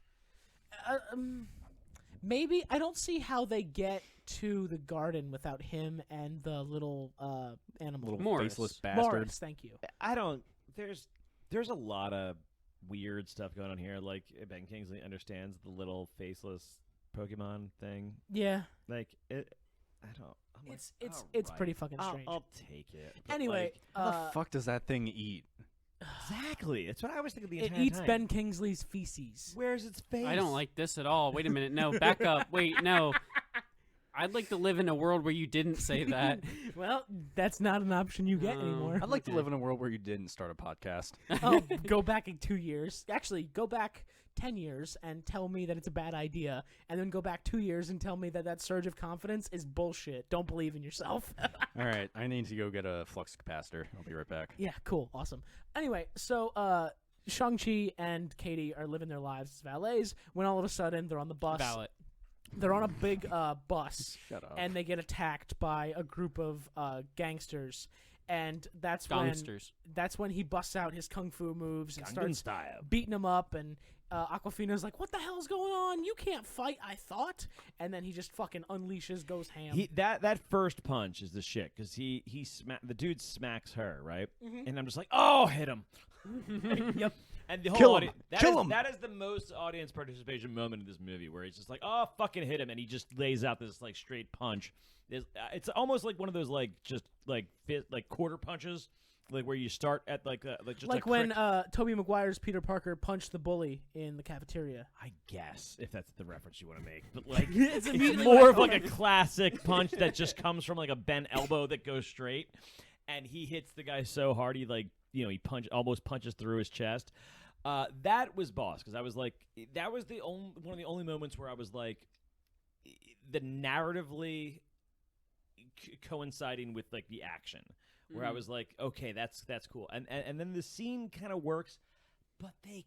Maybe I don't see how they get to the garden without him and the little animal. Little Morris. faceless bastard. Morris, thank you. I don't. There's a lot of weird stuff going on here. Like, Ben Kingsley understands the little faceless Pokemon thing. Yeah, Like it. I don't. I'm it's like, it's all pretty right, fucking strange. I'll take it. But, Anyway, How the fuck does that thing eat? exactly. That's what I was thinking the it entire eats time. Ben Kingsley's feces. Where's its face? I don't like this at all. Wait a minute. No, back up. Wait, no. I'd like to live in a world where you didn't say that. Well, that's not an option you get No. anymore. I'd like to Okay. live in a world where you didn't start a podcast. Oh, go back in 2 years. Actually, go back 10 years and tell me that it's a bad idea, and then go back 2 years and tell me that that surge of confidence is bullshit. Don't believe in yourself. All right, I need to go get a flux capacitor. I'll be right back. Yeah, cool, awesome. Anyway, so Shang Chi and Katie are living their lives as valets when all of a sudden they're on the bus. Valet. They're on a big bus, Shut up. and they get attacked by a group of gangsters. And that's Gangsters. when he busts out his kung fu moves and Gangnam starts style. beating him up. And Aquafina's like, "What the hell's going on? You can't fight, I thought." And then he just fucking unleashes, goes ham. That first punch is the shit because the dude smacks her right, Mhm. and I'm just like, oh, hit him. Yep. And the whole Kill him. audience, Kill him. that is the most audience participation moment in this movie, where he's just like, oh, fucking hit him, and he just lays out this like straight punch. It's almost like one of those like just like quarter punches, like where you start at like just Like a when crick. Tobey Maguire's Peter Parker punched the bully in the cafeteria. I guess if that's the reference you want to make, but like It's it's immediately more what I of like thought a of. classic punch that just comes from like a bent elbow that goes straight, and he hits the guy so hard he he almost punches through his chest. That was boss because I was like, that was one of the only moments where I was like, the narratively coinciding with like the action, where I was like, okay, that's cool, and then the scene kind of works, but they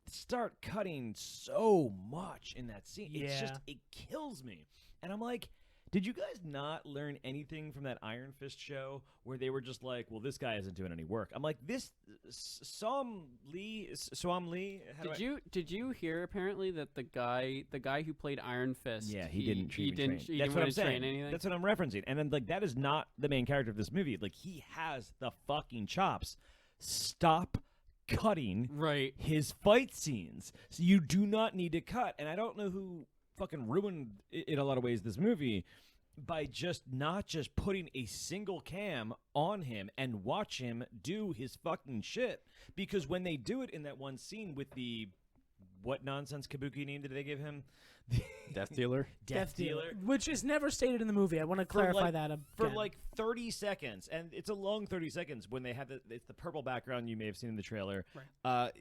start cutting so much in that scene. It's just, it kills me, and I'm like, did you guys not learn anything from that Iron Fist show where they were just like, well, this guy isn't doing any work? I'm like, this Swam Lee. Did you hear apparently that the guy who played Iron Fist? Yeah, he didn't He train. didn't That's what want I'm to train saying. anything. That's what I'm referencing. And then like that is not the main character of this movie. Like he has the fucking chops. Stop cutting right. his fight scenes. So you do not need to cut. And I don't know who fucking ruined in a lot of ways this movie by not just putting a single cam on him and watch him do his fucking shit. Because when they do it in that one scene with the what nonsense kabuki name did they give him? Death Dealer? Death Dealer. Which is never stated in the movie. I want to clarify that again. For like 30 seconds, and it's a long 30 seconds when they have it's the purple background you may have seen in the trailer. Right.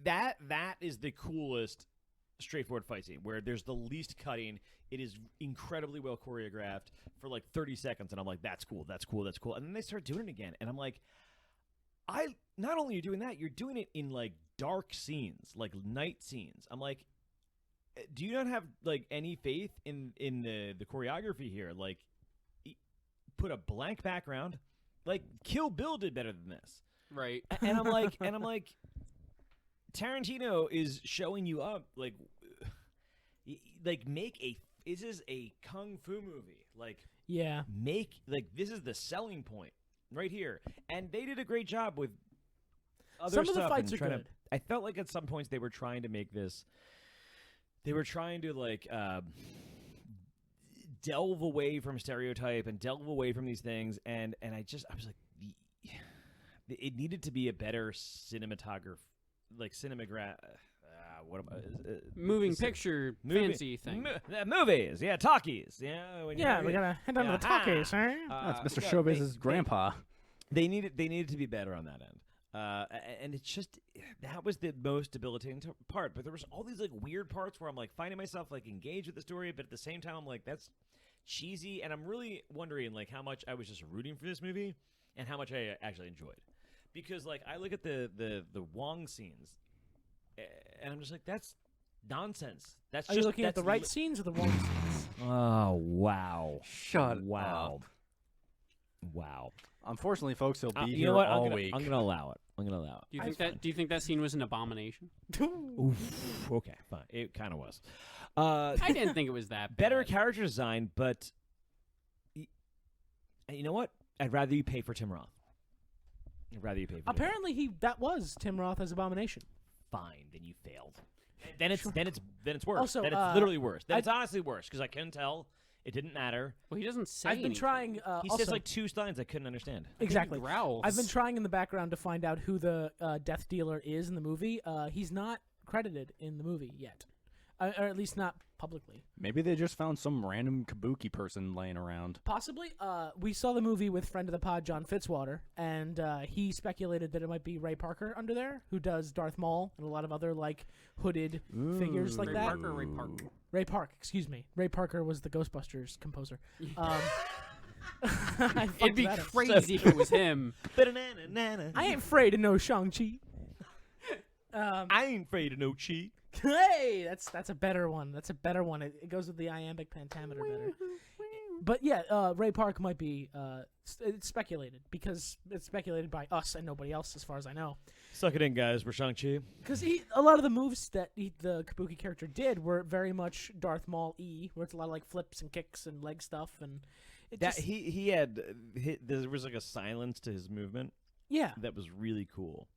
That is the coolest straightforward fight scene where there's the least cutting. It is incredibly well choreographed for like 30 seconds, and I'm like, that's cool. And then they start doing it again, and I'm like, not only are you doing that, you're doing it in like dark scenes, like night scenes. I'm like, do you not have like any faith in the choreography here? Like, put a blank background. Like Kill Bill did better than this, Right. and I'm like, Tarantino is showing you up like this is a kung fu movie. Like, Yeah. this is the selling point right here, and they did a great job with other Some of the stuff fights and are trying good. I felt like at some points they were trying to make this. They were trying to like delve away from stereotype and delve away from these things, and I was like, it needed to be a better cinematograph, like what am I? Moving picture fancy thing. Movies, yeah, talkies, yeah. Yeah, we gotta head down to the talkies, huh? That's Mr. yeah, Showbiz's grandpa. They needed to be better on that end. And it's just that was the most debilitating part. But there was all these like weird parts where I'm like finding myself like engaged with the story, but at the same time I'm like, that's cheesy, and I'm really wondering like how much I was just rooting for this movie and how much I actually enjoyed. Because like I look at the Wong scenes, and I'm just like, that's nonsense. That's Are you looking at the right scenes or the wrong scenes? Oh wow! Shut Wow! up. Wow! Unfortunately, folks, he'll be You here know what? all I'm week. gonna allow it. Do you think that scene was an abomination? Oof. Okay, fine. It kind of was. I didn't think it was that bad. Better character design, but you know what? I'd rather you pay for Tim Roth. I'd rather you pay for Apparently, that was Tim Roth as Abomination. Fine, then you failed. Then it's worse. Also, then it's literally worse. Then it's honestly worse because I couldn't tell. It didn't matter. Well, he doesn't say. I've been anything. trying. He also, says like 2 lines I couldn't understand. exactly. He growls. I've been trying in the background to find out who the Death Dealer is in the movie. He's not credited in the movie yet. or at least not publicly. Maybe they just found some random kabuki person laying around. Possibly. We saw the movie with friend of the pod, John Fitzwater, and he speculated that it might be Ray Parker under there, who does Darth Maul and a lot of other like hooded figures like Ray that. Parker or Ray Park? Ray Park, excuse me. Ray Parker was the Ghostbusters composer. It'd be crazy if it was him. I ain't afraid of no Shang Chi. I ain't afraid of no cheat. Hey, that's a better one. That's a better one. It goes with the iambic pentameter better. But yeah, Ray Park might be. It's speculated because it's speculated by us and nobody else, as far as I know. Suck it in, guys. We're Shang-Chi. Because a lot of the moves that the Kabuki character did were very much Darth Maul-y, where it's a lot of like flips and kicks and leg stuff, and there was like a silence to his movement. Yeah, that was really cool.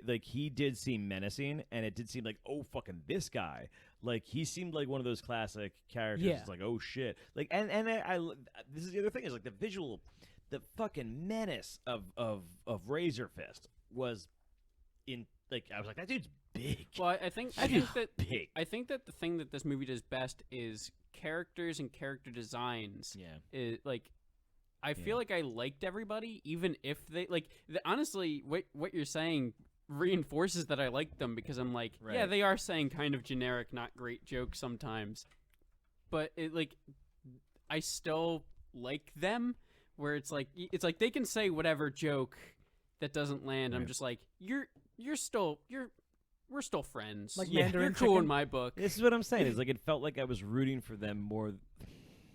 Like he did seem menacing, and it did seem like, oh, fucking this guy. Like he seemed like one of those classic characters. Yeah. It's like, oh shit. Like and I this is the other thing is like the visual, the fucking menace of Razor Fist was in like I was like that dude's big. Well, I think that big. I think that the thing that this movie does best is characters and character designs. Yeah. I feel like I liked everybody, even if they honestly, what you're saying reinforces that I liked them because I'm like, Right. yeah, they are saying kind of generic, not great jokes sometimes, but I still like them. Where it's like they can say whatever joke that doesn't land. Right. I'm just like, we're still friends. Like yeah, Mandarin you're cool chicken? in my book. This is what I'm saying. Is like it felt like I was rooting for them more.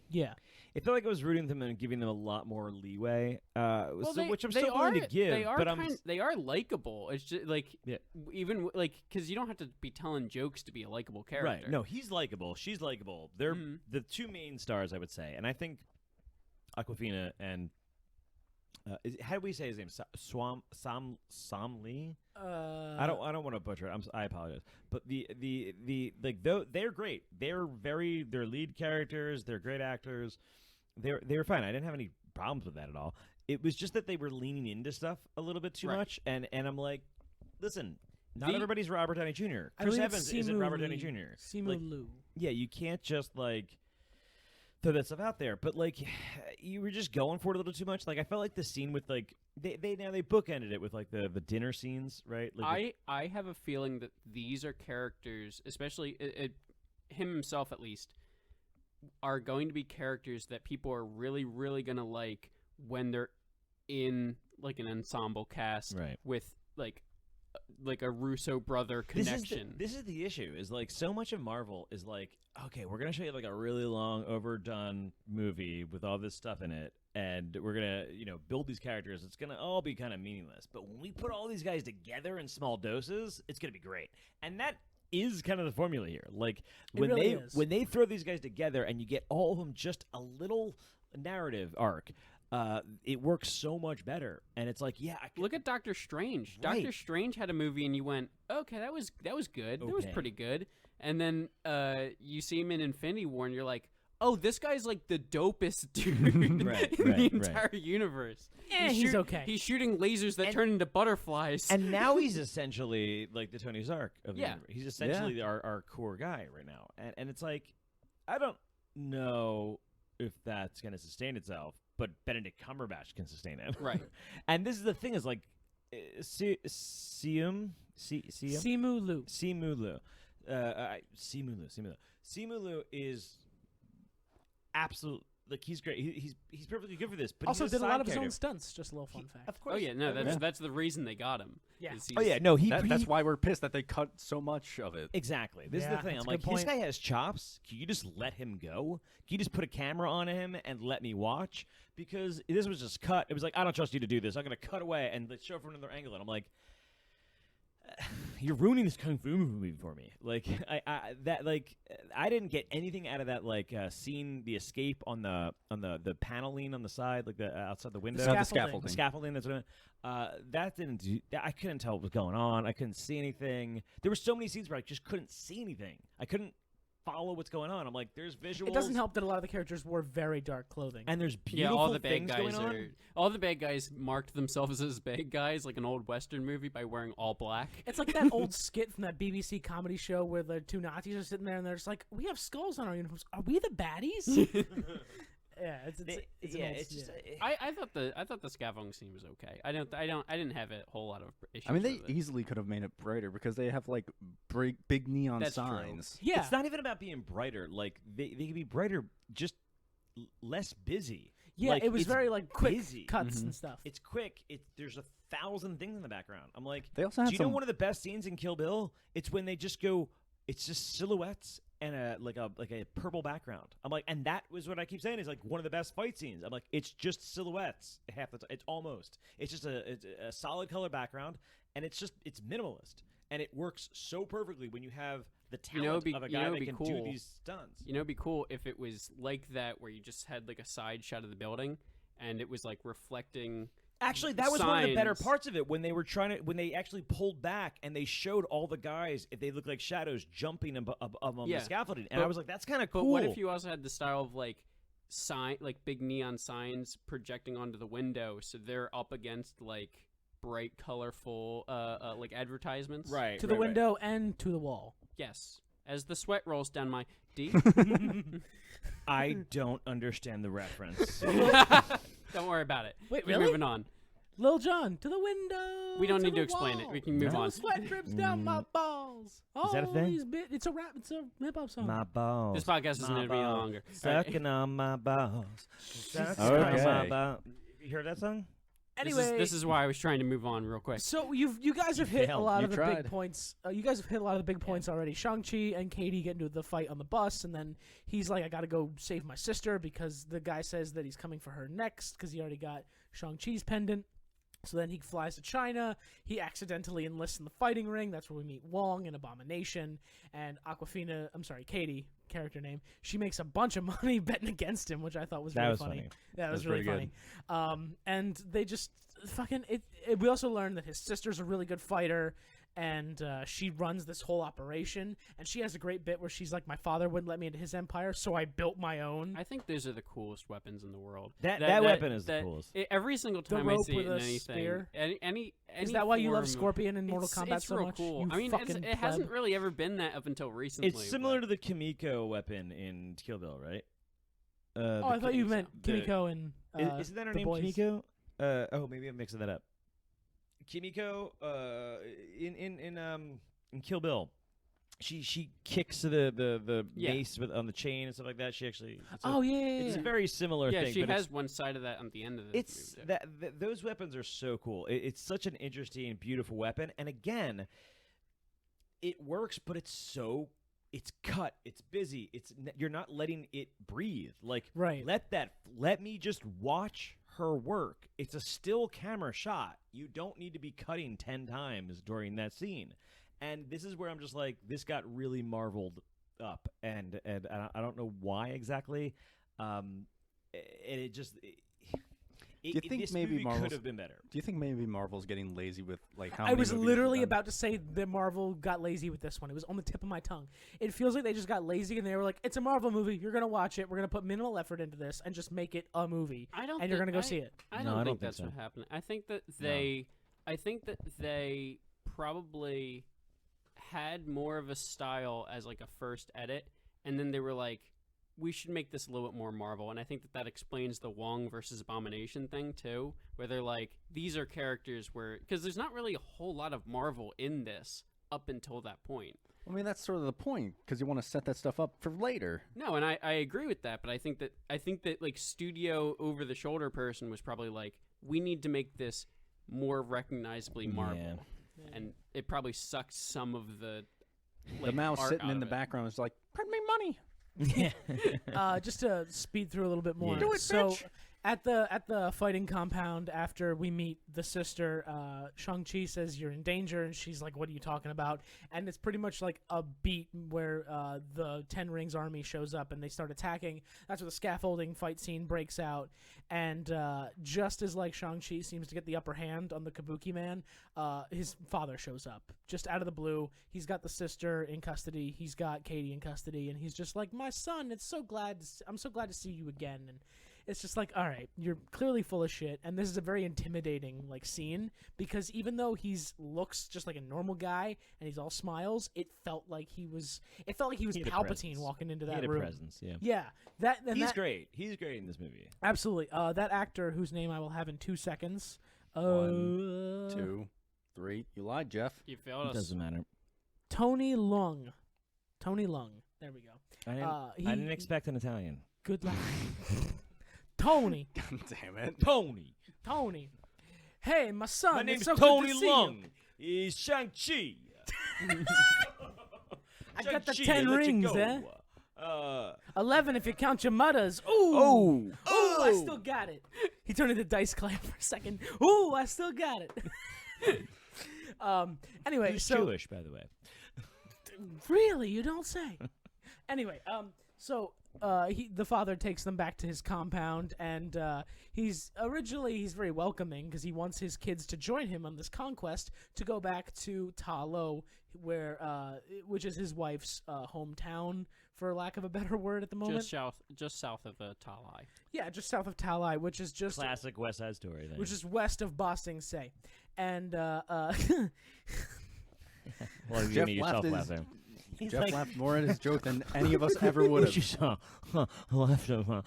yeah. It felt like I was rooting them and giving them a lot more leeway, which I'm they still willing are- to give. They are but they are likable. It's just like Yeah. even like because you don't have to be telling jokes to be a likable character. right. No, he's likable. She's likable. They're Mhm. the two main stars, I would say, and I think Aquafina and how do we say his name? Sam Lee. I don't want to butcher it. I apologize. But they're great. They're lead characters. They're great actors. They were fine. I didn't have any problems with that at all. It was just that they were leaning into stuff a little bit too Right. much, and I'm like, listen, not everybody's Robert Downey Jr. I Chris believe it's Evans isn't Simu Robert Downey Lee. Jr. Simu Like, Liu. yeah, you can't just like throw that stuff out there. But like, you were just going for it a little too much. Like, I felt like the scene with like they bookended it with like the dinner scenes, right? Like I have a feeling that these are characters, especially him himself at least, are going to be characters that people are really, really gonna like when they're in like an ensemble cast Right. with like a Russo brother connection. This is the issue. Is like so much of Marvel is like, okay, we're gonna show you like a really long, overdone movie with all this stuff in it, and we're gonna build these characters. It's gonna all be kind of meaningless. But when we put all these guys together in small doses, it's gonna be great. And that is kind of the formula here. Like when really is. when they throw these guys together and you get all of them just a little narrative arc. It works so much better, and it's like, yeah. Look at Doctor Strange. Right. Doctor Strange had a movie, and you went, okay, that was good. That was Okay. pretty good. And then you see him in Infinity War, and you're like, oh, this guy's like the dopest dude Right, in right, the right. entire universe. He's okay. He's shooting lasers that And- turn into butterflies. And now he's essentially like the Tony Stark of the Yeah. universe. He's essentially our core guy right now, and it's like, I don't know if that's going to sustain itself, but Benedict Cumberbatch can sustain it. Right. And this is the thing is like, Simu Liu. Simu Liu is absolute. Like he's great. He's perfectly good for this. But Also he's a did a lot side of his own character. stunts. Just a little fun fact. Of course. Oh yeah, no, that's the reason they got him. Yeah. is Oh he's- yeah, no. That's why we're pissed that they cut so much of it. Exactly. This is Yeah, the thing. that's I'm a like, good this point. guy has chops. Can you just let him go? Can you just put a camera on him and let me watch? Because this was just cut. It was like, I don't trust you to do this. I'm going to cut away and let's show it from another angle. And I'm like, you're ruining this kung fu movie for me. Like, I didn't get anything out of that. Like, scene, the escape on the paneling on the side, like the outside the window. The The scaffolding. scaffolding. That's what that didn't do. I couldn't tell what was going on. I couldn't see anything. There were so many scenes where I just couldn't see anything. I couldn't follow what's going on. I'm like, there's visuals. It doesn't help that a lot of the characters wore very dark clothing. And there's Yeah, beautiful all the bad things guys going on. all the bad guys marked themselves as bad guys, like an old Western movie, by wearing all black. It's like that old skit from that BBC comedy show where the two Nazis are sitting there and they're just like, "We have skulls on our uniforms. Are we the baddies?" Yeah, it's an old, just. I thought the scaffolding scene was okay. I didn't have a whole lot of issues. I mean, they with it. easily could have made it brighter because they have like big neon That's true. signs. yeah. It's not even about being brighter. Like they can be brighter, just less busy. Yeah, Like, it was it's very like quick busy. cuts and stuff. It's quick. There's 1,000 things in the background. I'm like, They also do had you know one of the best scenes in Kill Bill? It's when they just go. It's just silhouettes and a purple background. I'm like, and that was what I keep saying is like one of the best fight scenes. I'm like, it's just silhouettes half the time. It's almost. It's just a solid color background, and it's minimalist, and it works so perfectly when you have the talent of a guy that can do these stunts. You know, it'd be cool if it was like that, where you just had like a side shot of the building, and it was like reflecting. Actually, that was one of the better signs. parts of it when they actually pulled back and they showed all the guys, if they looked like shadows, jumping on Yeah. the scaffolding, and But- I was like, that's kind of But cool. what if you also had the style of like big neon signs projecting onto the window, so they're up against like bright, colorful, like advertisements? right To the window and to the wall. Yes. As the sweat rolls down my D. I don't understand the reference. Don't worry about it. Wait, Keep really? moving on. Lil Jon, to the window. We don't need the to explain it. wall. We can move Till on. the sweat drips down my balls. Is that a thing? It's a rap. It's a hip hop song. My balls. This podcast isn't going to be any longer. All right. Sucking on my balls. Sucking Okay. on my balls. You heard that song? Anyway, This is why I was trying to move on real quick. So you guys have hit a failed. lot You of the tried. big points. You guys have hit a lot of the big points already. Shang-Chi and Katie get into the fight on the bus, and then he's like, "I gotta go save my sister," because the guy says that he's coming for her next because he already got Shang-Chi's pendant. So then he flies to China. He accidentally enlists in the fighting ring. That's where we meet Wong and Abomination and Aquafina. I'm sorry, Katie, character name. She makes a bunch of money betting against him, which I thought was That really was funny. funny. That was That's really pretty funny. And they just fucking it. We also learned that his sister's a really good fighter, and she runs this whole operation. And she has a great bit where she's like, "My father wouldn't let me into his empire, so I built my own." I think those are the coolest weapons in the world. That weapon is the coolest. Every single The time I rope see it with in a anything, spear? any Is that why you love form of- Scorpion in Mortal Kombat it's so real much? cool. You I mean, fucking it hasn't pleb. really ever been that up until recently. It's similar but- to the Kimiko weapon in Kill Bill, right? Oh, I thought you meant Kimiko and isn't that her the name, boys. Kimiko? Oh, maybe I'm mixing that up. Kimiko, in Kill Bill, she kicks the Yeah. mace on the chain and stuff like that. She actually. Oh yeah, It's a very similar Yeah, thing. she but has one side of that on the end of the It's movie, too. those weapons are so cool. It's such an interesting, beautiful weapon, and again, it works, but it's cut, it's busy, you're not letting it breathe. Like, Right. let me just watch her work. It's a still camera shot. You don't need to be cutting 10 times during that scene. And this is where I'm just like, this got really marveled up, and I don't know why exactly. And it just. you think this maybe movie Marvel's- could have been better? Do you think maybe Marvel's getting lazy with like how I many was movies literally they've done? about to say that Marvel got lazy with this one. It was on the tip of my tongue. It feels like they just got lazy and they were like, "It's a Marvel movie. You're gonna watch it. We're gonna put minimal effort into this and just make it a movie, I don't. and you're think- gonna go see it." I No, don't I think don't think that's so. what happened. I think that they probably had more of a style as like a first edit, and then they were like, we should make this a little bit more Marvel. And I think that explains the Wong versus Abomination thing too, where they're like, these are characters where, because there's not really a whole lot of Marvel in this up until that point. I mean, that's sort of the point because you want to set that stuff up for later. No, and I agree with that, but I think that like studio over the shoulder person was probably like, we need to make this more recognizably Marvel. And it probably sucked some of the The mouse art sitting out in of the it. background is like, "Print me money." Yeah. Just to speed through a little bit more. Yeah. Do it, so, bitch. At the fighting compound, after we meet the sister, Shang Chi says you're in danger, and she's like, "What are you talking about?" And it's pretty much like a beat where the Ten Rings army shows up and they start attacking. That's where the scaffolding fight scene breaks out, and just as like Shang Chi seems to get the upper hand on the Kabuki man, his father shows up just out of the blue. He's got the sister in custody. He's got Katie in custody, and he's just like, "My son, I'm so glad to see you again." And it's just like, all right, you're clearly full of shit, and this is a very intimidating like scene because even though looks just like a normal guy and he's all smiles, it felt like he was He had a Palpatine presence. walking into He that had a room. presence, yeah. Yeah, He's great. He's great in this movie. absolutely. That actor whose name I will have in 2 seconds. 1, 2, 3. You lied, Jeff. You failed It us. doesn't matter. Tony Lung. Tony Lung. There we go. I didn't expect an Italian. Good luck. Tony. God damn it. Tony. Hey, my son. My it's name's so Tony good to see Lung. You. He's Shang Chi. I got the Shang-Chi, 10 let you rings, go. eh? 11 if you count your mothers. Ooh. Oh. I still got it. He turned into Dice Clay for a second. Ooh, I still got it. Anyway, He's so Jewish, by the way. really, you don't say. Anyway, so the father takes them back to his compound, and he's very welcoming because he wants his kids to join him on this conquest to go back to Ta Lo, which is his wife's hometown, for lack of a better word at the moment. Just south of the Talai. Yeah, just south of Talai, which is just Classic West Side Story. Then. which is west of Ba Sing Se. And well, you Jeff made yourself laughed laugh his- there. he's Jeff like, laughed more at his joke than any of us ever would What you have. saw?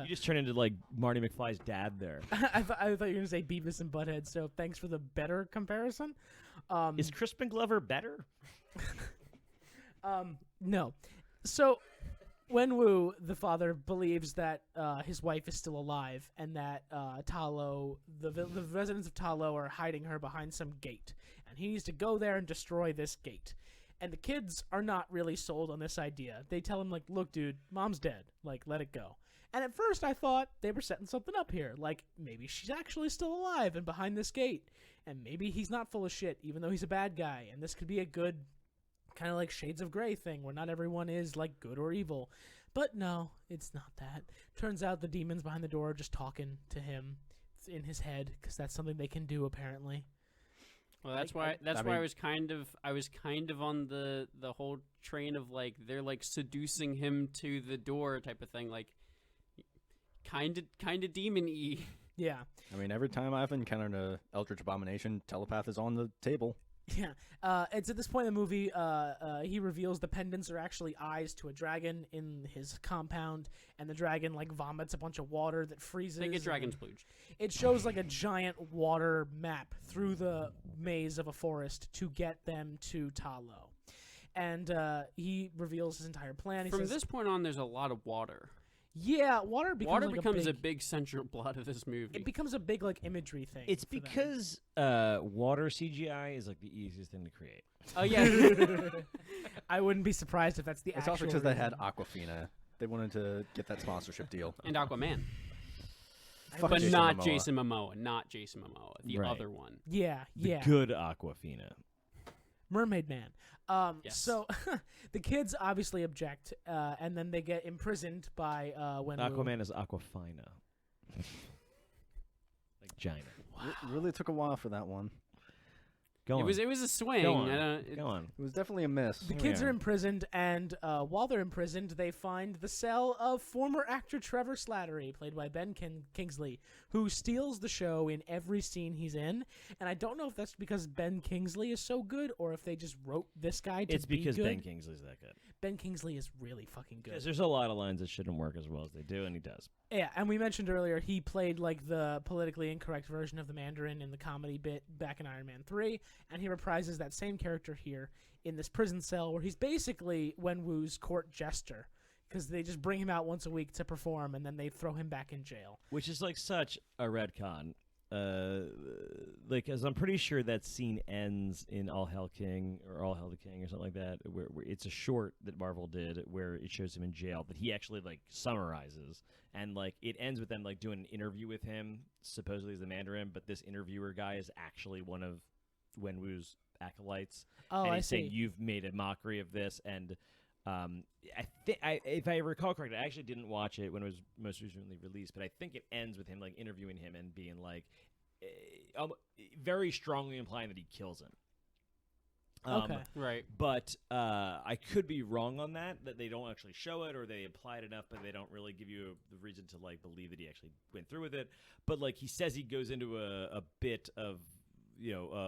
You just turned into like Marty McFly's dad there. I thought you were going to say Beavis and Butthead, so thanks for the better comparison. Is Crispin Glover better? No. So, Wenwu, the father, believes that his wife is still alive and that Ta Lo, the residents of Ta Lo are hiding her behind some gate. And he needs to go there and destroy this gate. And the kids are not really sold on this idea. They tell him, like, look, dude, mom's dead. Like, let it go. And at first I thought they were setting something up here. Like, maybe she's actually still alive and behind this gate. And maybe he's not full of shit, even though he's a bad guy. And this could be a good kind of like Shades of Grey thing where not everyone is like good or evil. But no, it's not that. Turns out the demons behind the door are just talking to him in his head because that's something they can do apparently. Well, that's Like, why I was kind of on the whole train of like they're like seducing him to the door type of thing, like kind of demon-y. Yeah. I mean, every time I've encountered a Eldritch Abomination, telepath is on the table. Yeah. It's at this point in the movie, he reveals the pendants are actually eyes to a dragon in his compound, and the dragon like vomits a bunch of water that freezes. They get and dragon splooged. It shows like a giant water map through the maze of a forest to get them to Ta Lo. And he reveals his entire plan. He From says, this point on, there's a lot of water. yeah, water becomes a big central plot of this movie. It becomes a big like imagery thing. It's for them. because water CGI is like the easiest thing to create. Oh yeah. I wouldn't be surprised if that's the It's actual also because they had reason. Aquafina. They wanted to get that sponsorship deal. And Aquaman. Fuck But Jason not Momoa. Jason Momoa. Not Jason Momoa. The Right. other one. Yeah, The yeah. good Aquafina. Mermaid Man. Yes. So the kids obviously object, and then they get imprisoned by Wenwu. Aquaman is Aquafina. Like Gina. Really took a while for that one. Go on. It was a swing. Go on. I don't- Go on. It was definitely a miss. The Here we kids are are. imprisoned, and while they're imprisoned, they find the cell of former actor Trevor Slattery, played by Ben Kingsley, who steals the show in every scene he's in. And I don't know if that's because Ben Kingsley is so good, or if they just wrote this guy to It's be because good. Ben Kingsley's that good. Ben Kingsley is really fucking good. Because there's a lot of lines that shouldn't work as well as they do, and he does. Yeah, and we mentioned earlier he played like the politically incorrect version of the Mandarin in the comedy bit back in Iron Man 3, and he reprises that same character here in this prison cell where he's basically Wenwu's court jester because they just bring him out once a week to perform and then they throw him back in jail. Which is like such a retcon like, as I'm pretty sure that scene ends in All Hell King or All Hell the King or something like that, where it's a short that Marvel did where it shows him in jail that he actually like summarizes, and like it ends with them like doing an interview with him, supposedly as the Mandarin, but this interviewer guy is actually one of Wenwu's acolytes, Oh, and I he's see. saying you've made a mockery of this, and I think if I recall correctly, I actually didn't watch it when it was most recently released, but I think it ends with him like interviewing him and being like, very strongly implying that he kills him. Okay. Right. But I could be wrong on that they don't actually show it, or they imply it enough, but they don't really give you the reason to like believe that he actually went through with it. But like he says, he goes into a bit of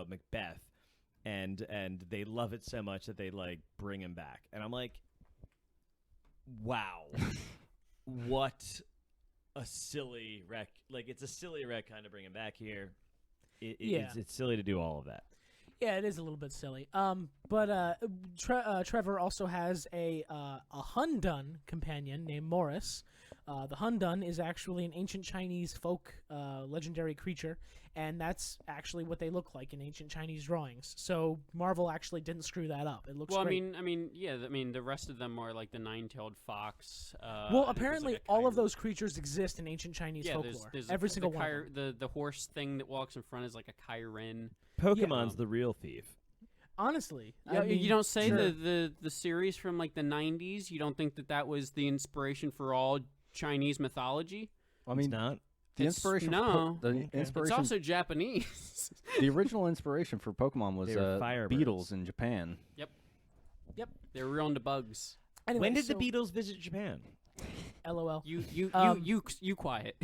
Macbeth, and they love it so much that they like bring him back, and I'm like, wow, what a silly wreck! Like it's a silly wreck kind of bring him back here. It's silly to do all of that. Yeah, it is a little bit silly. But Trevor also has a Hundun companion named Morris. The Hundun is actually an ancient Chinese folk legendary creature, and that's actually what they look like in ancient Chinese drawings. So Marvel actually didn't screw that up. It looks great. I mean, the rest of them are like the nine-tailed fox. Well, apparently all of those creatures exist in ancient Chinese folklore. There's Every single one. Of them. The horse thing that walks in front is like a Chiron. Pokemon's the real thief. Honestly, Yeah, I mean, you don't say sure. the series from like the 90s. You don't think that was the inspiration for all Chinese mythology? I mean, It's not. the It's- inspiration. no. The Okay. It's inspiration. also Japanese. The original inspiration for Pokemon was They were Firebirds. beetles in Japan. They're real into bugs. Anyway, When did so, the Beatles visit Japan? LOL. You quiet.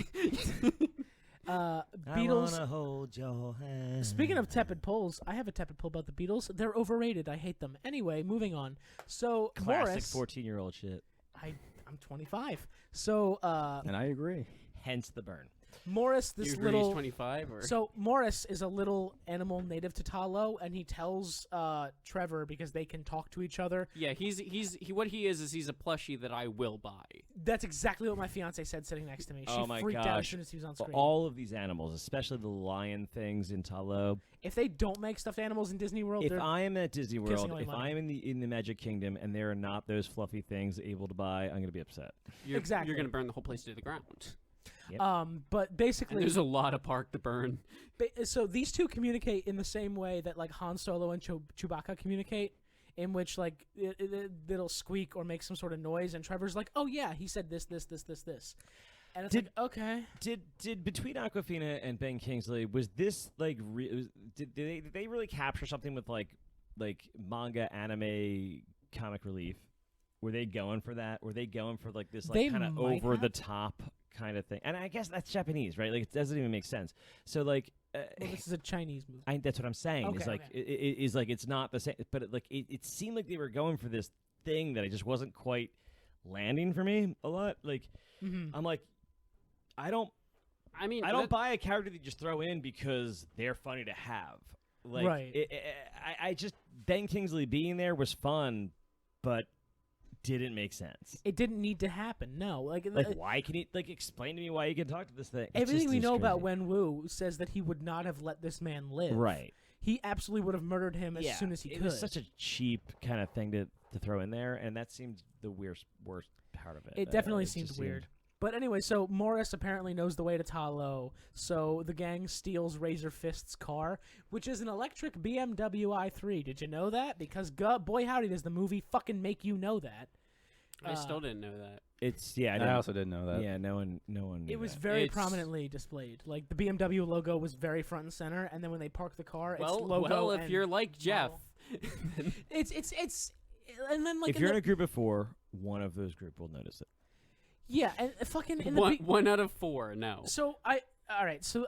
Beatles. I wanna hold your hand. Speaking of tepid polls, I have a tepid poll about the Beatles. They're overrated. I hate them. Anyway, moving on. So classic Morris, 14-year-old shit. I'm 25. So And I agree. Hence the burn. Morris, You this agree he's little 25 or So Morris is a little animal native to Talo, and he tells Trevor because they can talk to each other. yeah, what he is he's a plushie that I will buy. That's exactly what my fiance said sitting next to me. She Oh my freaked out as gosh. soon as he was on For screen. all of these animals, especially the lion things in Talo. If they don't make stuffed animals in Disney World, If they're I am at Disney World, away if money. I am in the Magic Kingdom, and there are not those fluffy things able to buy, I'm gonna be upset. Exactly. You're going to burn the whole place to the ground. but And basically, there's a lot of park to burn. so these two communicate in the same way that like Han Solo and Chewbacca communicate, in which like it'll squeak or make some sort of noise, and Trevor's like, "Oh yeah, he said this, and it's like, okay, Did between Aquafina and Ben Kingsley, was this like did they really capture something with like manga, anime, comic relief? Were they going for that? Were they going for like this They like kind of might over the have. top kind of thing? And I guess that's Japanese, right? Like it doesn't even make sense. So like. well, this is a Chinese movie." That's what I'm saying. Okay, It's like okay. it is like it's not the same, but it seemed like they were going for this thing that I just wasn't quite landing for me a lot. Like I'm like, I don't buy a character that you just throw in because they're funny to have. Like, Right. I just Ben Kingsley being there was fun, but didn't make sense. It didn't need to happen. No, like Why can he explain to me why he can talk to this thing? It's everything just- we it's know about crazy. Wenwu says that he would not have let this man live. Right. He absolutely would have murdered him as soon as he it could. was such a cheap kind of thing to throw in there, and that seemed the worst part of it. It definitely It seemed just weird. But anyway, so Morris apparently knows the way to Talo, so the gang steals Razor Fist's car, which is an electric BMW i3. Did you know that? Because boy howdy does the movie fucking make you know that. I still didn't know that. It's I also didn't know that. Yeah, no one. Knew It was that. very It's- prominently displayed. Like the BMW logo was very front and center, and then when they park the car, it's logo. Well, if and you're like Jeff, model. it's, and then like if in you're the, in a group of 4, one of those group will notice it. yeah, and fucking in the one out of 4, no. So all right. So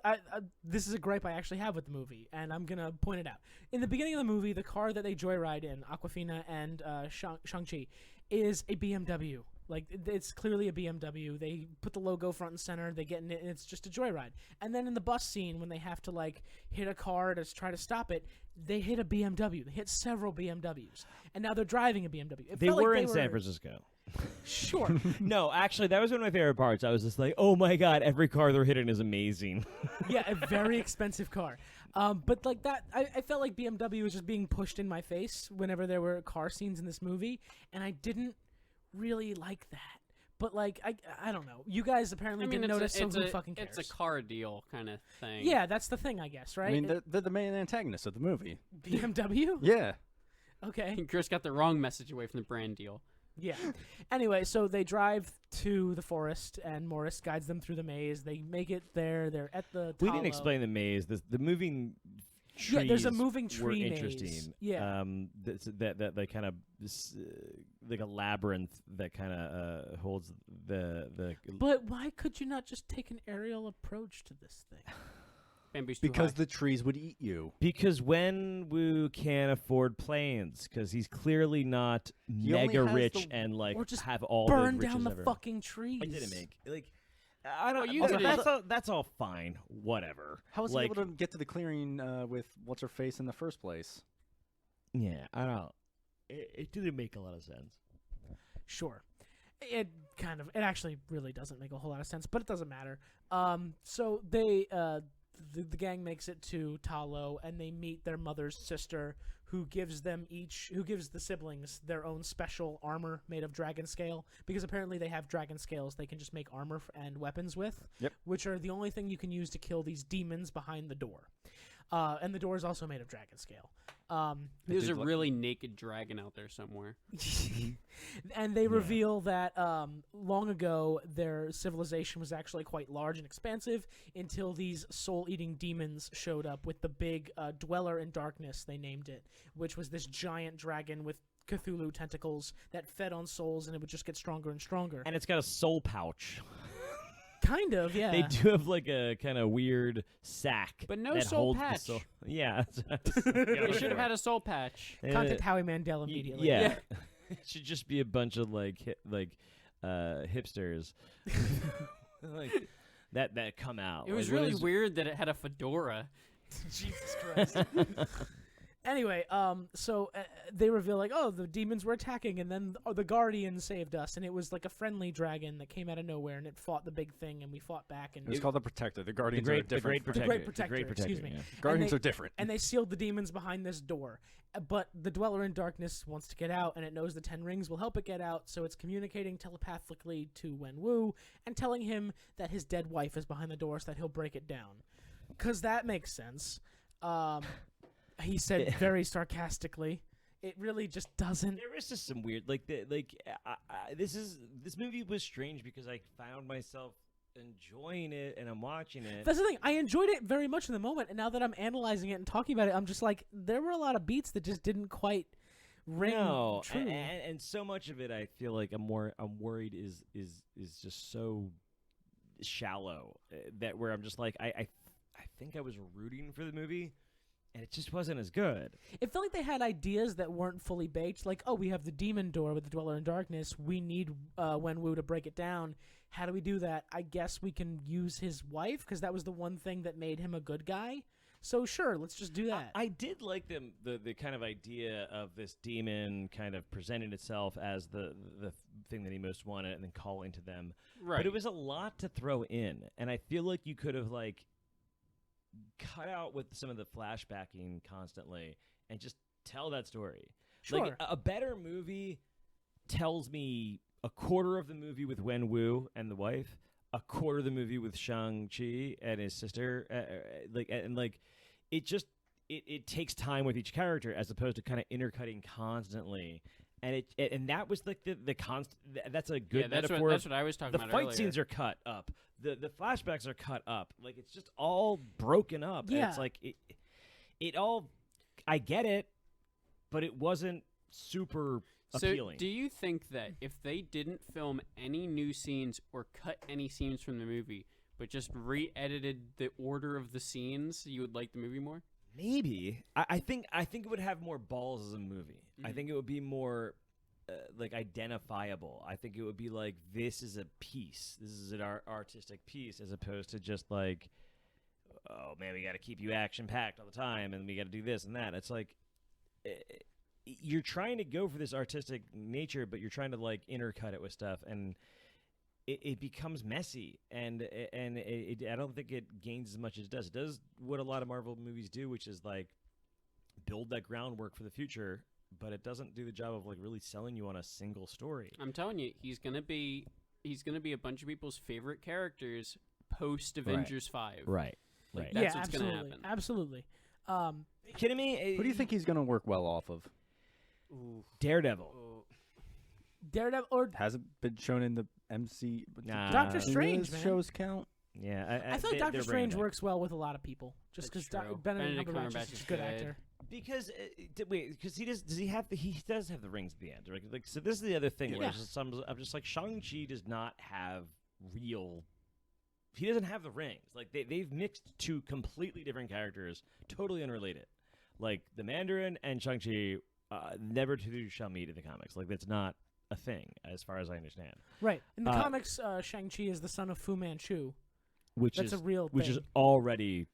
this is a gripe I actually have with the movie, and I'm gonna point it out. In the beginning of the movie, the car that they joyride in, Aquafina and Shang Chi, is a BMW. Like it's clearly a BMW. They put the logo front and center. They get in it, and it's just a joyride. And then in the bus scene, when they have to like hit a car to try to stop it, they hit a BMW. They hit several BMWs, and now they're driving a BMW. It They felt like were in San Francisco. Sure. No, actually, that was one of my favorite parts. I was just like, oh my god, every car they're hitting is amazing. Yeah, a very expensive car. But like that, I felt like BMW was just being pushed in my face whenever there were car scenes in this movie, and I didn't really like that. But like, I don't know. You guys apparently didn't notice, so who fucking cares? It's a car deal kind of thing. Yeah, that's the thing, I guess, right? I mean, they're the main antagonist of the movie. BMW? Yeah. Okay. Chris got the wrong message away from the brand deal. Yeah. Anyway, so they drive to the forest, and Morris guides them through the maze. They make it there. They're at the We Talo. didn't explain the maze. The moving trees Yeah, there's a moving tree were maze. interesting. Yeah. That kind of like a labyrinth that kind of holds the. But why could you not just take an aerial approach to this thing? Bamboo's too Because high. the trees would eat you. Because Wen Wu can't afford planes, because he's clearly not He only mega has rich the- and like Or just have all Burn the riches down the ever. fucking trees. I didn't make like. I don't. Well, you also, did. that's all fine. Whatever. How was like, he able to get to the clearing with what's her face in the first place? Yeah, I don't. It didn't make a lot of sense. Sure. It actually really doesn't make a whole lot of sense, but it doesn't matter. So they, the gang makes it to Talo, and they meet their mother's sister, who gives the siblings their own special armor made of dragon scale, because apparently they have dragon scales they can just make armor and weapons with, Yep. which are the only thing you can use to kill these demons behind the door. And the door is also made of dragon scale. There's a really naked dragon out there somewhere. And they reveal that long ago their civilization was actually quite large and expansive until these soul-eating demons showed up with the big Dweller in Darkness, they named it, which was this giant dragon with Cthulhu tentacles that fed on souls, and it would just get stronger and stronger. And it's got a soul pouch. Kind of, yeah. They do have like a kind of weird sack, But no that holds soul the patch. soul. Yeah, They should have had a soul patch. Contact Howie Mandel immediately. Yeah, it should just be a bunch of hipsters like that come out. It was Like, what really is- weird that it had a fedora. Jesus Christ. Anyway, so they reveal like, oh, the demons were attacking, and then the Guardian saved us, and it was like a friendly dragon that came out of nowhere, and it fought the big thing, and we fought back, and It was called the Protector. The The Guardians great, are different. Protector. Great The Protector, Great Protector. excuse me. Yeah. Guardians they- are different. and they sealed the demons behind this door. But the Dweller in Darkness wants to get out, and it knows the Ten Rings will help it get out, so it's communicating telepathically to Wen Wu and telling him that his dead wife is behind the door so that he'll break it down. Because that makes sense. He said very sarcastically. It really just doesn't. There is just some weird this movie was strange because I found myself enjoying it and I'm watching it. That's the thing. I enjoyed it very much in the moment, and now that I'm analyzing it and talking about it, I'm just like, there were a lot of beats that just didn't quite ring true. And so much of it I feel like I'm worried is just so shallow that where I'm just like I think I was rooting for the movie. And it just wasn't as good. It felt like they had ideas that weren't fully baked. Like, oh, we have the demon door with the Dweller in Darkness. We need Wen Wu to break it down. How do we do that? I guess we can use his wife, because that was the one thing that made him a good guy. So sure, let's just do that. I did like the kind of idea of this demon kind of presenting itself as the thing that he most wanted and then calling to them. Right. But it was a lot to throw in. And I feel like you could have like cut out with some of the flashbacking constantly and just tell that story. Sure. Like a better movie tells me a quarter of the movie with Wen Wu and the wife, a quarter of the movie with Shang Chi and his sister, it takes time with each character as opposed to kind of intercutting constantly. And and that was like the constant. That's a good metaphor. That's what I was talking The about fight earlier. scenes are cut up. The flashbacks are cut up. Like it's just all broken up. Yeah. And it's like it all. I get it, but it wasn't super appealing. So, do you think that if they didn't film any new scenes or cut any scenes from the movie, but just re-edited the order of the scenes, you would like the movie more? Maybe. I think it would have more balls as a movie. I think it would be more like identifiable. I think it would be like, this is a piece. This is an artistic piece, as opposed to just like, oh man, we got to keep you action packed all the time, and we got to do this and that. It's like, you're trying to go for this artistic nature, but you're trying to like intercut it with stuff, and it becomes messy, and I don't think it gains as much as it does. It does what a lot of Marvel movies do, which is like build that groundwork for the future, but it doesn't do the job of like really selling you on a single story. I'm telling you, he's gonna be a bunch of people's favorite characters post Avengers 5. Right. Like, Right. that's yeah, what's absolutely, gonna happen. absolutely. Kidding me? Who do you think he's going to work well off of? Daredevil. Daredevil or Hasn't been shown in the MC. Nah. Doctor Do Strange, those man. shows count? Yeah, I feel like Doctor they're bringing Strange it back. works well with a lot of people, just That's because true. Benedict Benedict Cumberbatch Cumberbatch is is a good good. actor. Because because he does have the rings at the end, right? Like, so this is the other thing where Yeah. it's just I'm just like Shang-Chi does not have real. He doesn't have the rings. Like they've mixed two completely different characters, totally unrelated. Like the Mandarin and Shang-Chi never two shall meet in the comics. Like that's not a thing as far as I understand. Right. In the Uh, comics, Shang-Chi is the son of Fu Manchu. Which That's is a real which thing. is already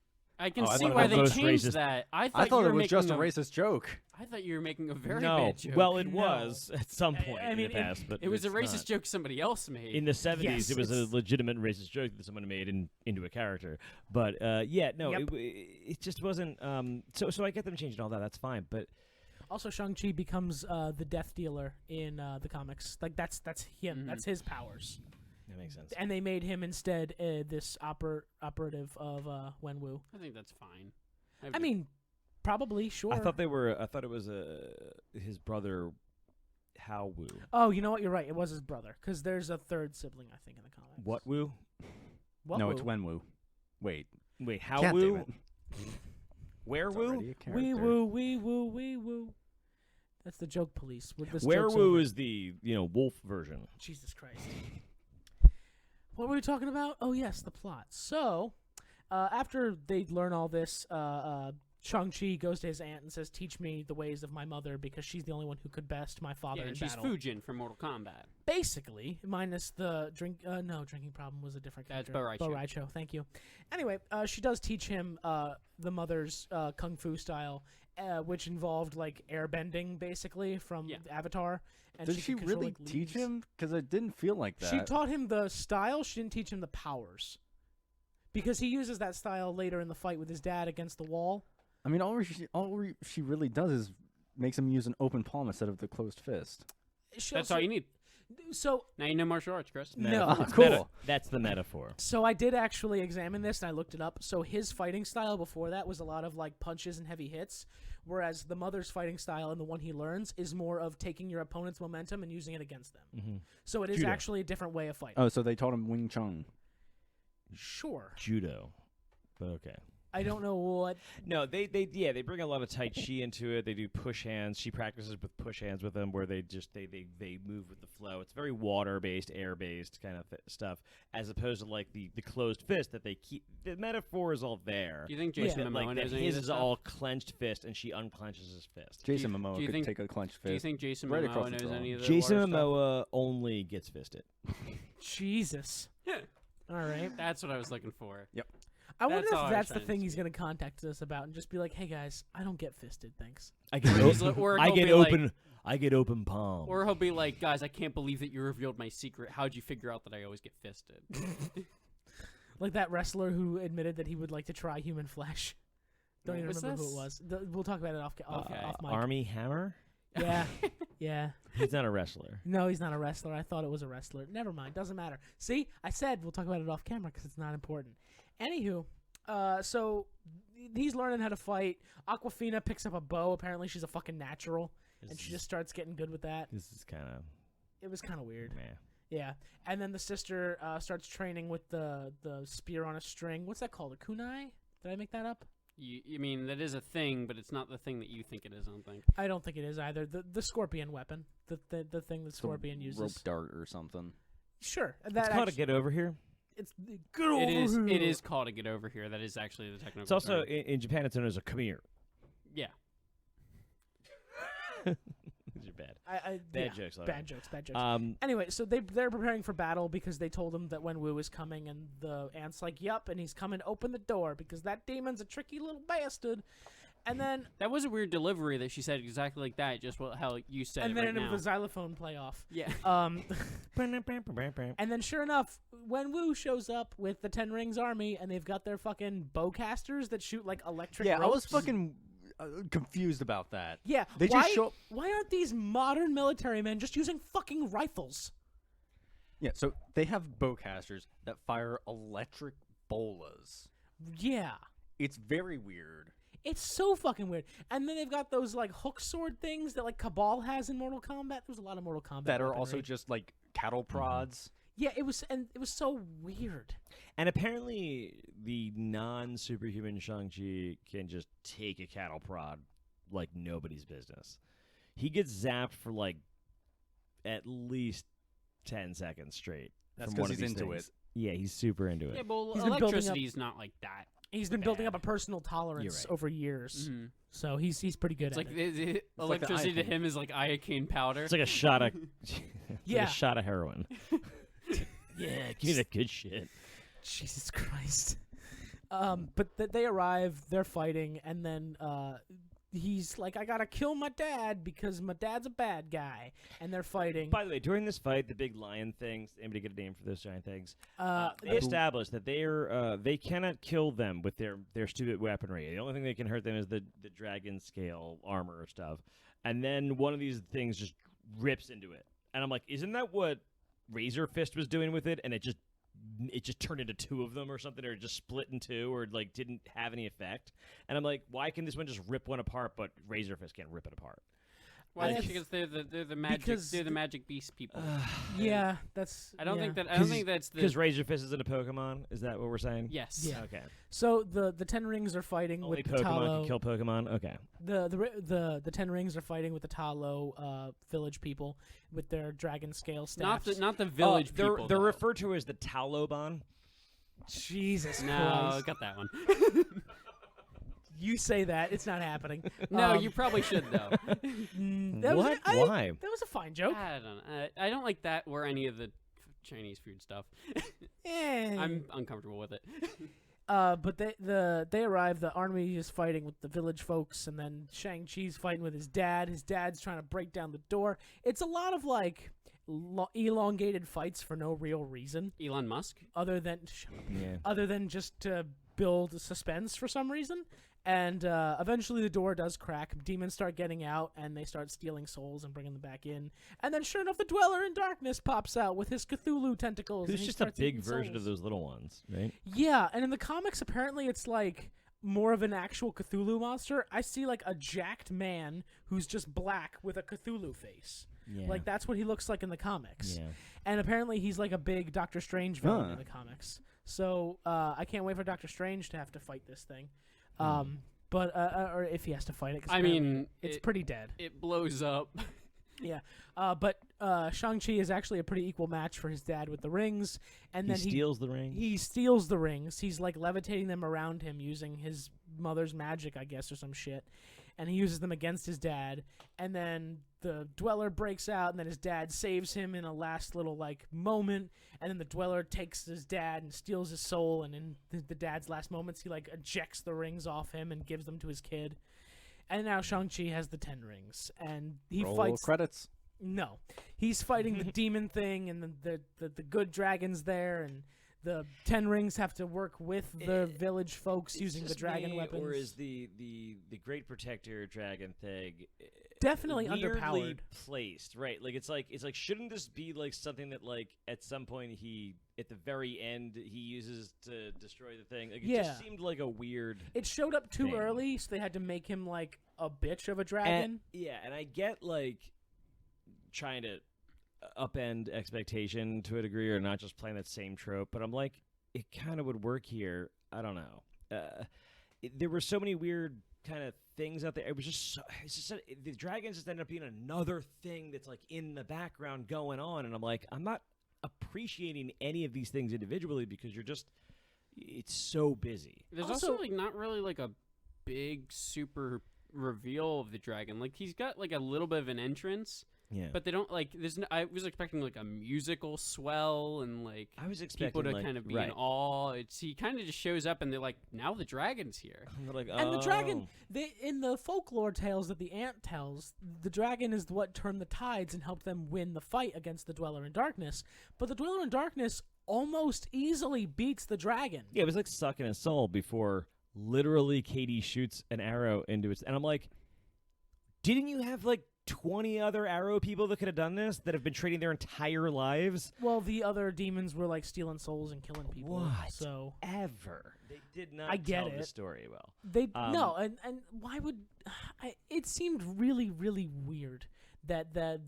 I can Oh, I see thought it why was they most changed racist. that. I thought you it were was just a making racist joke. I thought you were making a very no. bad joke. Well, it No. was at some I- point I in mean, the past, but it was a it's racist not. joke somebody else made. In the 70s, Yes, it was a it's- legitimate racist joke that someone made into a character. But yeah, no, Yep. it just wasn't. So I get them changing all that. That's fine. But Also, Shang-Chi becomes the Death Dealer in the comics. Like that's him. Mhm. That's his powers. that makes sense. And they made him instead this operative of Wenwu. I think that's fine. I mean, probably sure. I thought it was his brother, Hao Wu. Oh, you know what? You're right. It was his brother because there's a third sibling, I think, in the comics. What Wu? What No, Wu? it's Wenwu. Wait. Wait, Hao God damn Wu? it. Where It's Wu? already a Wee character. woo, wee woo, wee woo. That's the joke police. With this Where joke's Wu over. is the wolf version. Jesus Christ. What were we talking about? Oh, yes, the plot. So, after they learn all this, Shang-Chi goes to his aunt and says, "Teach me the ways of my mother because she's the only one who could best my father yeah, in and she's battle." Fujin from Mortal Kombat. Basically, minus the drinking problem was a different That's character. Bo Raicho. Bo Raicho, thank you. Anyway, she does teach him the mother's kung fu style, which involved like airbending, basically from Yeah. Avatar. And Did she she could control, really like, teach leaves. him? Because it didn't feel like that. She taught him the style. She didn't teach him the powers, because he uses that style later in the fight with his dad against the wall. I mean, all she really does is makes him use an open palm instead of the closed fist. That's all you need. So Now you know martial arts, Chris. No. Ah, It's cool. That's the metaphor. So I did actually examine this, and I looked it up. So his fighting style before that was a lot of like punches and heavy hits, whereas the mother's fighting style and the one he learns is more of taking your opponent's momentum and using it against them. Mm-hmm. So it is Judo. actually a different way of fighting. Oh, so they taught him Wing Chun. Sure. Judo. But okay. I don't know what. No, they bring a lot of Tai Chi into it. They do push hands. She practices with push hands with them, where they just they move with the flow. It's very water based, air based kind of stuff, as opposed to like the closed fist that they keep. The metaphor is all there. Do you think Yeah. Jason That, Momoa like that knows any of his this is stuff? all clenched fist, and she unclenches his fist. Jason do Momoa you could think- take a clenched fist. Do you think Jason right Momoa across the knows throat. any of the Jason water stuff? Momoa only gets fisted. Jesus. All right. That's what I was looking for. I wonder That's all I if was that's the trying to thing he's say. going to contact us about and just be like, "Hey guys, I don't get fisted, thanks." I get Or he's like- or I he'll get be like- open. I get open palm. Or he'll be like, guys, I can't believe that you revealed my secret. How'd you figure out that I always get fisted? Like that wrestler who admitted that he would like to try human flesh. Don't What even was remember this? who it was. We'll talk about it off Okay. off mic. Army Hammer. Yeah, yeah. He's not a wrestler. No, he's not a wrestler. I thought it was a wrestler. Never mind. Doesn't matter. See, I said we'll talk about it off camera because it's not important. Anywho, so he's learning how to fight. Aquafina picks up a bow. Apparently, she's a fucking natural, and she just starts getting good with that. This is kind of It was kind of weird. meh. Yeah, and then the sister starts training with the spear on a string. What's that called? A kunai? Did I make that up? You mean, that is a thing, but it's not the thing that you think it is, I don't think. I don't think it is either. The scorpion weapon, the thing that It's a Scorpion uses. rope dart or something. Sure, that It's called a actu- get over here. It's get over here. It is called a get over here. That is actually the technical It's also term. in Japan. It's known as a come here. Yeah. These are bad. Bad Bad jokes. all Bad right. jokes. Bad jokes. Anyway, So they're preparing for battle because they told him that Wenwu is coming, and the aunt's like, "Yup," and he's coming. Open the door because that demon's a tricky little bastard. And then That was a weird delivery that she said exactly like that, just how you said and it then right it now. was a xylophone play off. Yeah. And then sure enough, when Wu shows up with the Ten Rings army and they've got their fucking bowcasters that shoot like electric Yeah, I was ropes. fucking confused about that. Yeah, They just show. why aren't these modern military men just using fucking rifles? Yeah, so they have bowcasters that fire electric bolas. Yeah. It's very weird. It's so fucking weird. And then they've got those like hook sword things that like Cabal has in Mortal Kombat. There's a lot of Mortal Kombat That are also weaponry. just like cattle prods. Yeah, it was so weird. And apparently, the non-superhuman Shang-Chi can just take a cattle prod like nobody's business. He gets zapped for like at least 10 seconds straight. That's from one 'cause of he's these into things. Yeah, he's super into it. Yeah, but He's been building up- electricity's not like that. He's been building up Bad. a personal tolerance You're right. over years. Mm-hmm. So he's pretty good It's at like it. the like the electricity to iPhone. him is like iocane powder. It's like a shot of Yeah. a shot of heroin. Yeah, give me that good shit. Jesus Christ. But they arrive, they're fighting, and then he's like, I gotta kill my dad because my dad's a bad guy. And they're fighting. By the way, during this fight, the big lion things. Anybody get a name for those giant things? They they- established that they cannot kill them with their stupid weaponry. The only thing that can hurt them is the dragon scale armor stuff. And then one of these things just rips into it, and I'm like, isn't that what Razor Fist was doing with it? And it just turned into two of them or something, or just split in two, or like didn't have any effect. And I'm like, why can this one just rip one apart, but Razor Fist can't rip it apart? Why? Like- Because they're the magic Because they're the magic beast people. yeah, that's. I don't yeah. think that's the Because Razor Fist isn't a Pokemon. Is that what we're saying? yes. Yeah. Okay. So the Ten Rings are fighting Only with the Pokemon Talo. can kill Pokemon. Okay. The Ten Rings are fighting with the Talo village people with their dragon scale staffs. Not the village they're people. they're though. referred to as the Taloban. Jesus No, Christ. got that one. You say that, it's not happening. No, you probably should though. That was- What? I- Why? That was a fine joke. I don't know. I don't like that or any of the Chinese food stuff. I'm uncomfortable with it. But they arrive. The army is fighting with the village folks, and then Shang-Chi's fighting with his dad. His dad's trying to break down the door. It's a lot of like elongated fights for no real reason, Elon Musk. other than Yeah. just to build suspense for some reason. And eventually the door does crack. Demons start getting out, and they start stealing souls and bringing them back in. And then, sure enough, the Dweller in Darkness pops out with his Cthulhu tentacles. Who's and he just a starts big eating version of souls. those little ones, right? Yeah, and in the comics, apparently it's like more of an actual Cthulhu monster. I see like a jacked man who's just black with a Cthulhu face. Yeah. Like that's what he looks like in the comics. Yeah. And apparently he's like a big Doctor Strange villain in the comics. So I can't wait for Doctor Strange to have to fight this thing. But or if he has to fight it, 'cause I apparently mean, it's pretty dead. It blows up. Yeah. But Shang-Chi is actually a pretty equal match for his dad with the rings. And He then steals the ring. he steals the rings. He's like levitating them around him using his mother's magic, I guess, or some shit. And he uses them against his dad. And then the Dweller breaks out, and then his dad saves him in a last little like moment. And then the Dweller takes his dad and steals his soul. And in the dad's last moments, he like ejects the rings off him and gives them to his kid. And now Shang-Chi has the 10 rings, and he Roll fights. credits. No, he's fighting the demon thing, and the good dragon's there, and the 10 rings have to work with the village folks It's using the just dragon me, weapons. Or is the Great Protector dragon thing Definitely weirdly underpowered. placed? Right, like it's like shouldn't this be like something that like at some point he at the very end he uses to destroy the thing? Like, it Yeah. just seemed like a weird. It showed up too thing. early, so they had to make him like a bitch of a dragon. And I get like trying to upend expectation to a degree, or not just playing that same trope, but I'm like, it kind of would work here. I don't know. There were so many weird kind of things out there. It was just the dragons just ended up being another thing that's like in the background going on, and I'm like, I'm not appreciating any of these things individually because it's so busy. There's Also- also like not really like a big super reveal of the dragon. Like he's got like a little bit of an entrance, Yeah. But they don't like. I was expecting like a musical swell and like I was people expecting to kind of be in awe. He kind of just shows up and they're like, now the dragon's here. And they're like, And the dragon, in the folklore tales that the ant tells, the dragon is what turned the tides and helped them win the fight against the Dweller in Darkness. But the Dweller in Darkness almost easily beats the dragon. Yeah, it was like sucking his soul before literally Katie shoots an arrow into it. And I'm like, didn't you have like 20 other arrow people that could have done this that have been training their entire lives? Well, the other demons were like stealing souls and killing people. What? So Ever. They did not I get tell the it. story well. they no, and why would it seemed really weird that the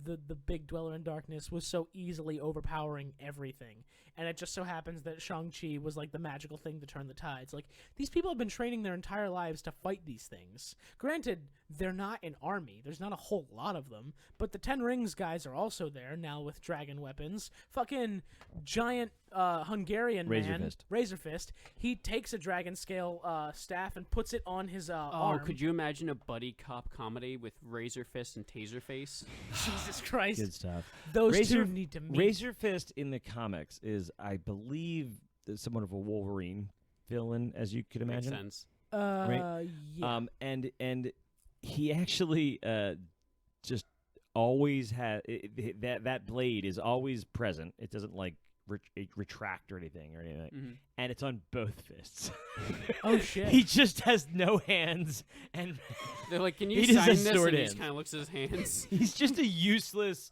big Dweller in Darkness was so easily overpowering everything. And it just so happens that Shang Chi was like the magical thing to turn the tides. Like, these people have been training their entire lives to fight these things. Granted, they're not an army. There's not a whole lot of them. But the Ten Rings guys are also there now with dragon weapons. Fucking giant Hungarian man, Razor Fist. He takes a dragon scale staff and puts it on his arm. Could you imagine a buddy cop comedy with Razor Fist and Taserface? Jesus Christ. Good stuff. Those two need to meet. Razor Fist in the comics is, I believe, somewhat of a Wolverine villain, as you could imagine. Makes sense. Right? Yeah. And he actually just always has that blade is always present. It doesn't like retract or anything Mm-hmm. and it's on both fists. Oh shit. He just has no hands, and They're like, can He you just sign has this? sword And he just hands. kind of looks at his hands. he's just a useless.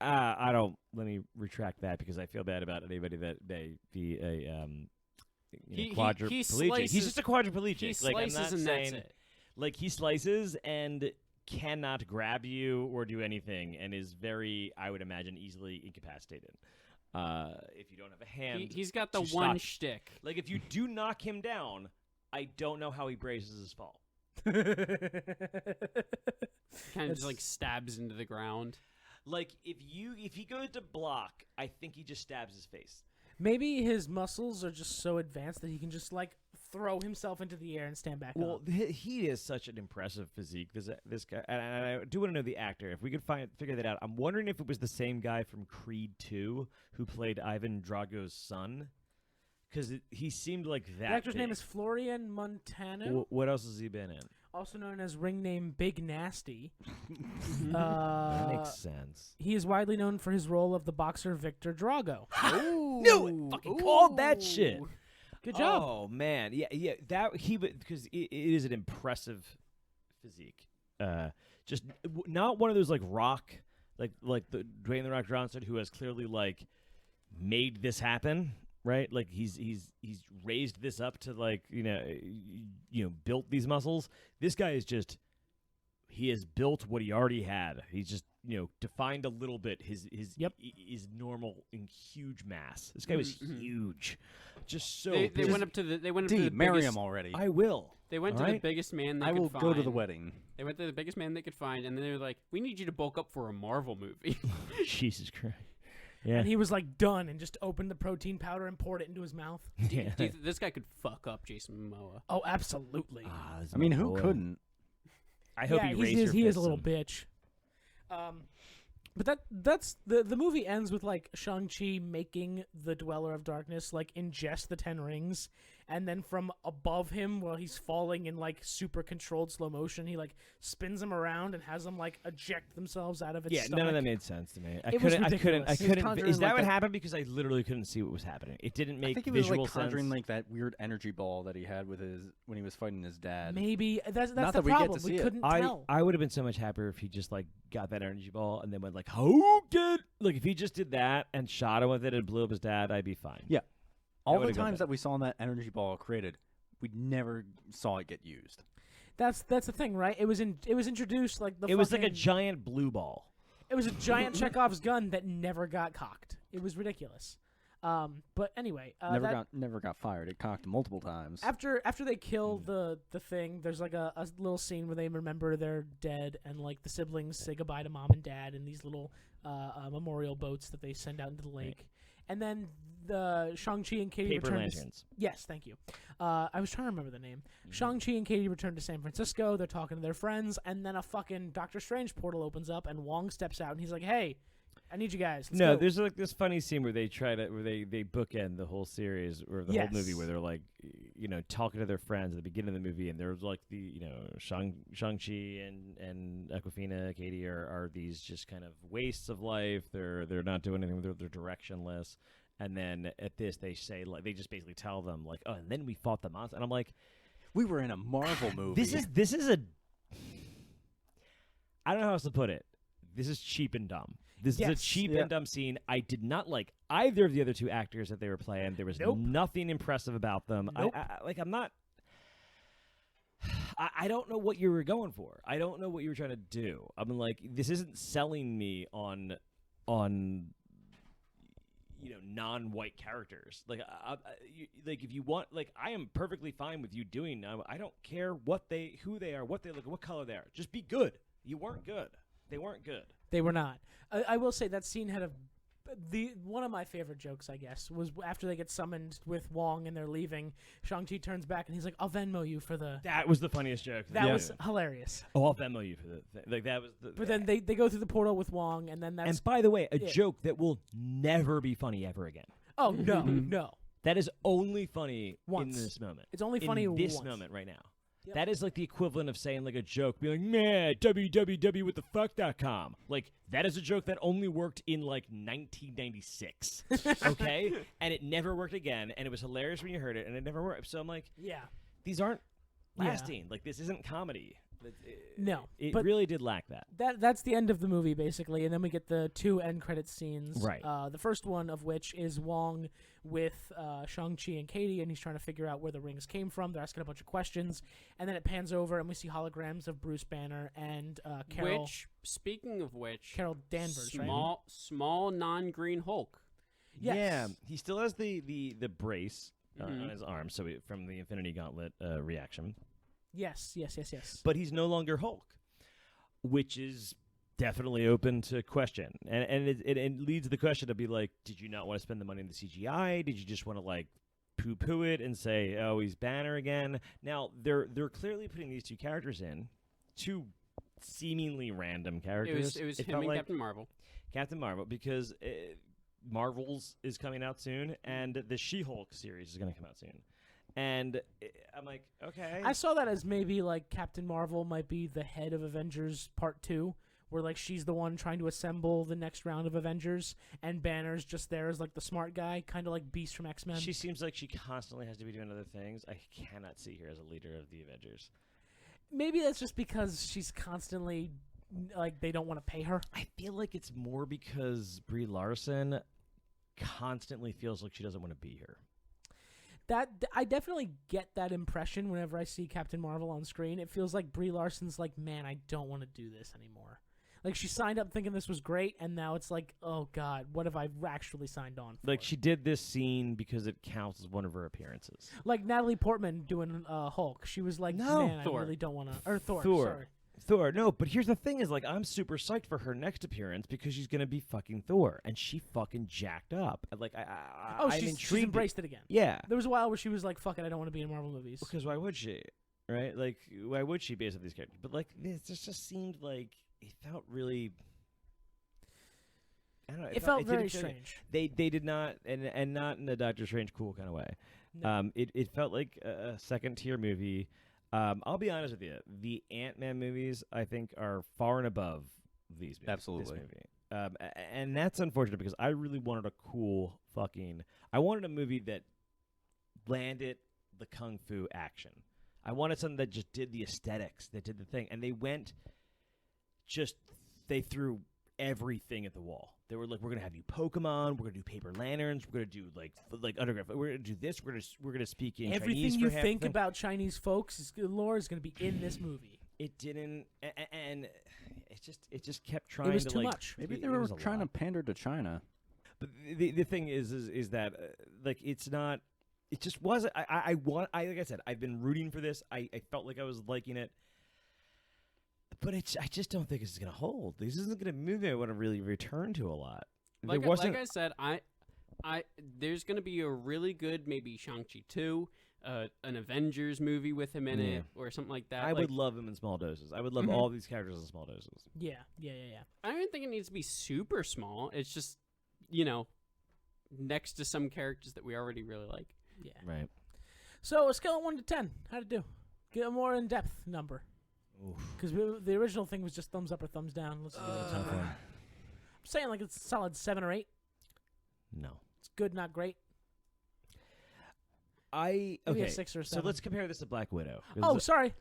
I don't. Let me retract that because I feel bad about anybody that may be a quadriplegic. He's slices- just a quadriplegic. He Like, I'm slices not and saying, that's it. like, he slices and cannot grab you or do anything, and is very, I would imagine, easily incapacitated. If you don't have a hand, He's got the to one stop- shtick. like if you do knock him down, I don't know how he braces his fall. Kind of just like stabs into the ground. Like if he goes to block, I think he just stabs his face. Maybe his muscles are just so advanced that he can just like throw himself into the air and stand back Well, up. he is such an impressive physique. This guy, and I do want to know the actor. If we could figure that out, I'm wondering if it was the same guy from Creed 2 who played Ivan Drago's son, because he seemed like that. The actor's big. name is Florian Montano, What else has he been in? also known as ring name Big Nasty. That makes sense. He is widely known for his role of the boxer Victor Drago. Knew it! Fucking called that shit. Good job. Oh man, yeah. That because it is an impressive physique. Just not one of those like rock, like the Dwayne the Rock Johnson, who has clearly like made this happen, right? Like he's raised this up to like built these muscles. This guy is just he has built what he already had. He's just defined a little bit his normal and huge mass. This guy was huge, just so. They went up to the marry biggest, him already. I will. They went to the biggest man they I could will find. go to the wedding. They went to the biggest man they could find, and then they were like, "We need you to bulk up for a Marvel movie." Jesus Christ. Yeah. And he was like done and just opened the protein powder and poured it into his mouth. Yeah. This guy could fuck up Jason Momoa. Oh, absolutely. This I mean, is my who boy. couldn't? I hope yeah, he he is a little bitch. But that's the movie ends with like Shang-Chi making the Dweller of Darkness like ingest the Ten Rings, and then from above him while he's falling in like super controlled slow motion, he like spins him around and has them like eject themselves out of its stomach. none of that made sense to me. I It was couldn't. ridiculous. He was conjuring Is that like what that- happened? Because I literally couldn't see what was happening. It didn't I make think he was visual like conjuring sense. like that weird energy ball that he had with when he was fighting his dad. Maybe that's Not the that we get to problem. see We it. couldn't I tell. would have been so much happier if he just like got that energy ball and then went like, "How good?" Like if he just did that and shot him with it and blew up his dad, I'd be fine. Yeah. All the would've got times that. that we saw that energy ball created, we never saw it get used. That's the thing, right? It was introduced like It was like a fucking- giant blue ball. It was a giant Chekhov's gun that never got cocked. It was ridiculous. But anyway, Never got fired. It cocked multiple times. after they kill the thing, there's like a little scene where they remember they're dead, and like the siblings say goodbye to mom and dad in these little memorial boats that they send out into the lake. and then the Shang-Chi and Katie Paper return to lanterns. Yes, thank you. I was trying to remember the name. Shang-Chi and Katie return to San Francisco. They're talking to their friends, and then a fucking Doctor Strange portal opens up, and Wong steps out, and he's like, "Hey, I need you guys." Let's No, go." there's like this funny scene where they bookend the whole series or the whole movie, where they're like, talking to their friends at the beginning of the movie, and there's like Shang-Chi and Aquafina, Katie are these just kind of wastes of life. They're not doing anything. They're directionless. And then at this, they say they just basically tell them like, oh, and then we fought the monster. And I'm like, We were in a Marvel movie. this is a. I don't know how else to put it. This is cheap and dumb. This is a cheap and dumb scene. I did not like either of the other two actors that they were playing. There was nothing impressive about them. Nope. I'm not. I don't know what you were going for. I don't know what you were trying to do. I mean, like, this isn't selling me on non-white characters. Like, if you want, like, I am perfectly fine with you doing. I don't care who they are, what they look, what color they are. Just be good. You weren't good. They weren't good. They were not. I will say that scene had one of my favorite jokes, I guess, was after they get summoned with Wong and they're leaving. Shang-Chi turns back and he's like, "I'll Venmo you for the." That was the funniest joke. That was hilarious. Oh, I'll Venmo you for the thing. Like, that was the. But then they go through the portal with Wong, and then that's. And by the way, a joke that will never be funny ever again. Oh no, no! That is only funny Once. in this moment. It's only funny in this once. moment right now. Yep. That is like the equivalent of saying like a joke, being like, "Man, www.whatthefuck.com." Like, that is a joke that only worked in like 1996, okay? And it never worked again, and it was hilarious when you heard it, and it never worked. So I'm like, Yeah. these aren't Yeah. lasting. Like, this isn't comedy. No, It but really did lack that. that's the end of the movie basically, and then we get the two end credit scenes. Right. The first one of which is Wong with Shang-Chi and Katie, and he's trying to figure out where the rings came from. They're asking a bunch of questions, and then it pans over, and we see holograms of Bruce Banner and Carol. Speaking of which, Carol Danvers, right? small non-green Hulk. Yes. Yeah, he still has the brace on his arm, so from the Infinity Gauntlet reaction. Yes. But he's no longer Hulk, which is definitely open to question. And it leads the question to be like, did you not want to spend the money on the CGI? Did you just want to like poo-poo it and say, oh, he's Banner again? Now, they're clearly putting these two characters in, two seemingly random characters. It was It him felt and like Captain Marvel. Captain Marvel, because Marvel's is coming out soon, and the She-Hulk series is going to come out soon. And I'm like, okay. I saw that as maybe like Captain Marvel might be the head of Avengers Part 2, where like she's the one trying to assemble the next round of Avengers, and Banner's just there as like the smart guy, kind of like Beast from X-Men. She seems like she constantly has to be doing other things. I cannot see her as a leader of the Avengers. Maybe that's just because she's constantly like they don't want to pay her. I feel like it's more because Brie Larson constantly feels like she doesn't want to be here. That I definitely get that impression whenever I see Captain Marvel on screen. It feels like Brie Larson's like, man, I don't want to do this anymore. Like, she signed up thinking this was great, and now it's like, oh God, what have I actually signed on for? Like, she did this scene because it counts as one of her appearances. Like Natalie Portman doing Hulk. She was like, No. man, Thor. I really don't want to. Or Thor. Thor. Sorry. Thor, no, but here's the thing is, like, I'm super psyched for her next appearance because she's going to be fucking Thor, and she fucking jacked up. Like, I'm she's intrigued. embraced it again. Yeah. There was a while where she was like, fuck it, I don't want to be in Marvel movies. Because why would she? Right? Like, why would she based on these characters? But, like, this just seemed like it felt really... I don't know. It felt didn't very feel like- strange. They did not, and not in a Doctor Strange cool kind of way. No. It felt like a second-tier movie. I'll be honest with you. The Ant-Man movies, I think, are far and above these movies. Absolutely. This movie. And that's unfortunate because I really wanted a cool fucking... I wanted a movie that landed the kung fu action. I wanted something that just did the aesthetics, that did the thing. And they went they threw everything at the wall. They were like, we're gonna have you Pokemon, we're gonna do paper lanterns, we're gonna do like underground, we're gonna do this, we're gonna speak in Everything Chinese you for half think the thing. about Chinese folks' lore is going to be in this movie. It didn't, and it just kept trying. It was to too like, much. Maybe it they were was a trying lot. to pander to China. But the thing is that like it's not. It just wasn't. I like I said, I've been rooting for this. I felt like I was liking it. But I just don't think this is gonna hold. This isn't gonna be a movie I want to really return to a lot. Like There wasn't. I said, There's gonna be a really good maybe Shang Chi 2, an Avengers movie with him in it or something like that. I would love him in small doses. I would love all these characters in small doses. Yeah. I don't think it needs to be super small. It's just next to some characters that we already really like. Yeah. Right. So a scale of 1 to 10, how'd it do? Get a more in-depth number. Because the original thing was just thumbs up or thumbs down. Let's give it a tough one. I'm saying like it's a solid 7 or 8. No. It's good, not great. Maybe a 6 or 7. So let's compare this to Black Widow. Oh, sorry.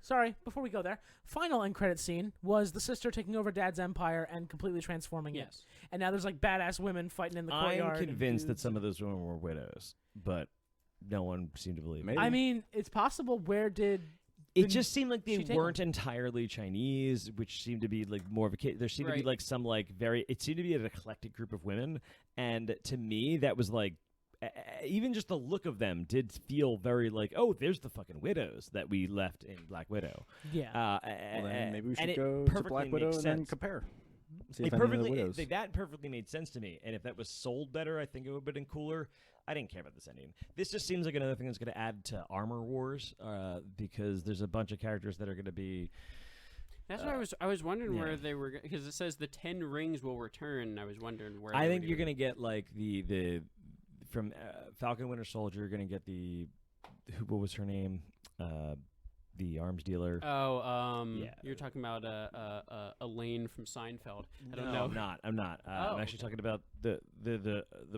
Before we go there, final end credit scene was the sister taking over Dad's empire and completely transforming it. Yes. And now there's like badass women fighting in the courtyard. I'm convinced that dudes. some of those women were widows, but no one seemed to believe it. Maybe. I mean, it's possible. Where did It just seemed like they she take weren't entirely Chinese, which seemed to be like more of a. There seemed to be Right. like some like very. It seemed to be an eclectic group of women, and to me that was like. Even just the look of them did feel very like, oh, there's the fucking widows that we left in Black Widow. Yeah. Well, then maybe we and should it go to perfectly Black Widow makes and then sense. compare. See It if any of the perfectly widows. that perfectly made sense to me, and if that was sold better, I think it would have been cooler. I didn't care about this ending. This just seems like another thing that's going to add to Armor Wars, because there's a bunch of characters that are going to be. That's why I was wondering yeah. where they were, because it says the 10 rings will return. And I was wondering where. I they think would you're even- going to get like the from Falcon Winter Soldier. You're going to get what was her name? The arms dealer. Oh, Yeah. You're talking about Elaine from Seinfeld. I don't No, know. I'm not. Oh. I'm actually talking about the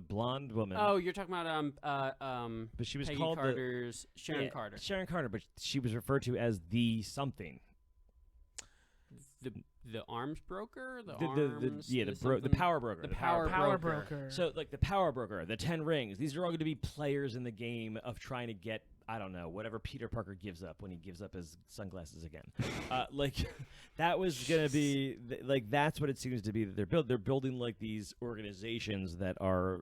blonde woman. Oh, you're talking about but she was Peggy called Carter's Sharon yeah, Carter. Sharon Carter, but she was referred to as the something. The arms broker, the power broker. The power Power broker. broker. So like the power broker, the 10 rings. These are all going to be players in the game of trying to get, I don't know, whatever Peter Parker gives up when he gives up his sunglasses again. Like that was going to be like that's what it seems to be that they're building like these organizations that are,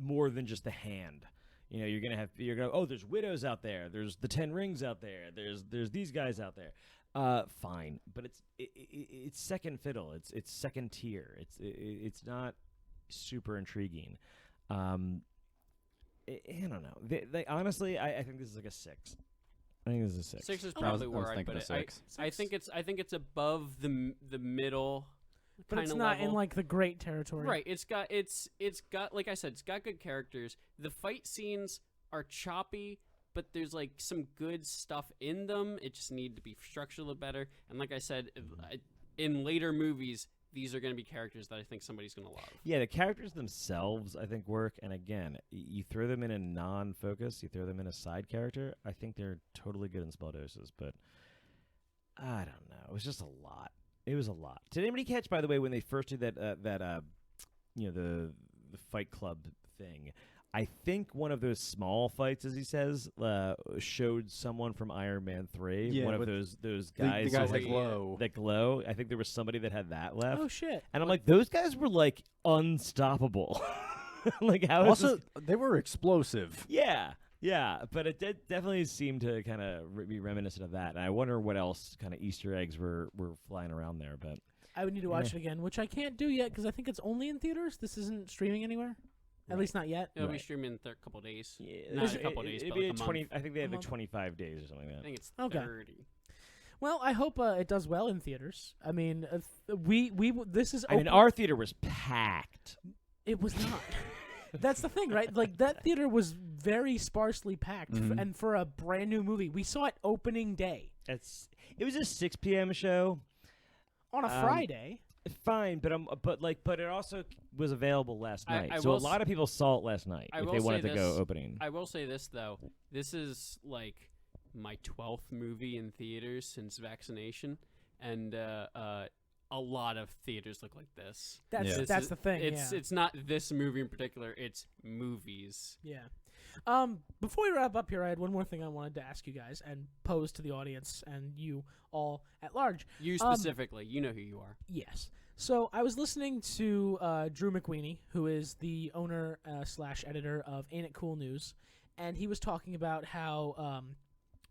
more than just a hand. You're going to oh, there's widows out there. There's the 10 rings out there. There's these guys out there. Fine, but it's second fiddle. It's second tier. It's not super intriguing. I don't know. Honestly, I think this is like a 6. I think this is a 6. 6 is Okay. probably I was where I'd thinking put a it. 6. I think it's above the middle. but it's kinda not level. in like the great territory. Right. It's got like I said, it's got good characters. The fight scenes are choppy, but there's like some good stuff in them. It just need to be structured a little better. And like I said, in later movies, these are going to be characters that I think somebody's going to love. Yeah, the characters themselves, I think, work. And again, you throw them in a non-focus, you throw them in a side character, I think they're totally good in small doses. But I don't know. It was just a lot. It was a lot. Did anybody catch, by the way, when they first did the Fight Club thing? I think one of those small fights, as he says, showed someone from Iron Man 3. Yeah, one of with those The guys. guys who that had- glow. that glow. I think there was somebody that had that left. Oh shit. And I'm like, those guys were like unstoppable. Like how is Also, this- they were explosive. Yeah, but it did definitely seemed to kind of be reminiscent of that. And I wonder what else kind of Easter eggs were flying around there. But I would need to watch it again, which I can't do yet because I think it's only in theaters. This isn't streaming anywhere. At least not yet. It'll be Right. streaming in a couple days. yeah, Not a couple days, it'd but be like a 20. month. I think they had A like month. 25 days or something like I that. think it's Okay. 30. Well, I hope it does well in theaters. I mean, this is. I mean, open- our theater was packed. It was not. That's the thing, right? Like that theater was very sparsely packed, Mhm. and for a brand new movie, we saw it opening day It was a 6 p.m. show. on a Friday. Fine, but it also was available last night. I So a will lot of people saw it last night I if will they wanted say to go this. opening. I will say this though. This is like my 12th movie in theaters since vaccination, and a lot of theaters look like this. That's Yeah. that's the thing. It's not this movie in particular. It's movies. Yeah. Before we wrap up here, I had one more thing I wanted to ask you guys and pose to the audience and you all at large. You specifically, you know who you are. Yes. So I was listening to Drew McWeeny, who is the owner / editor of Ain't It Cool News, and he was talking about how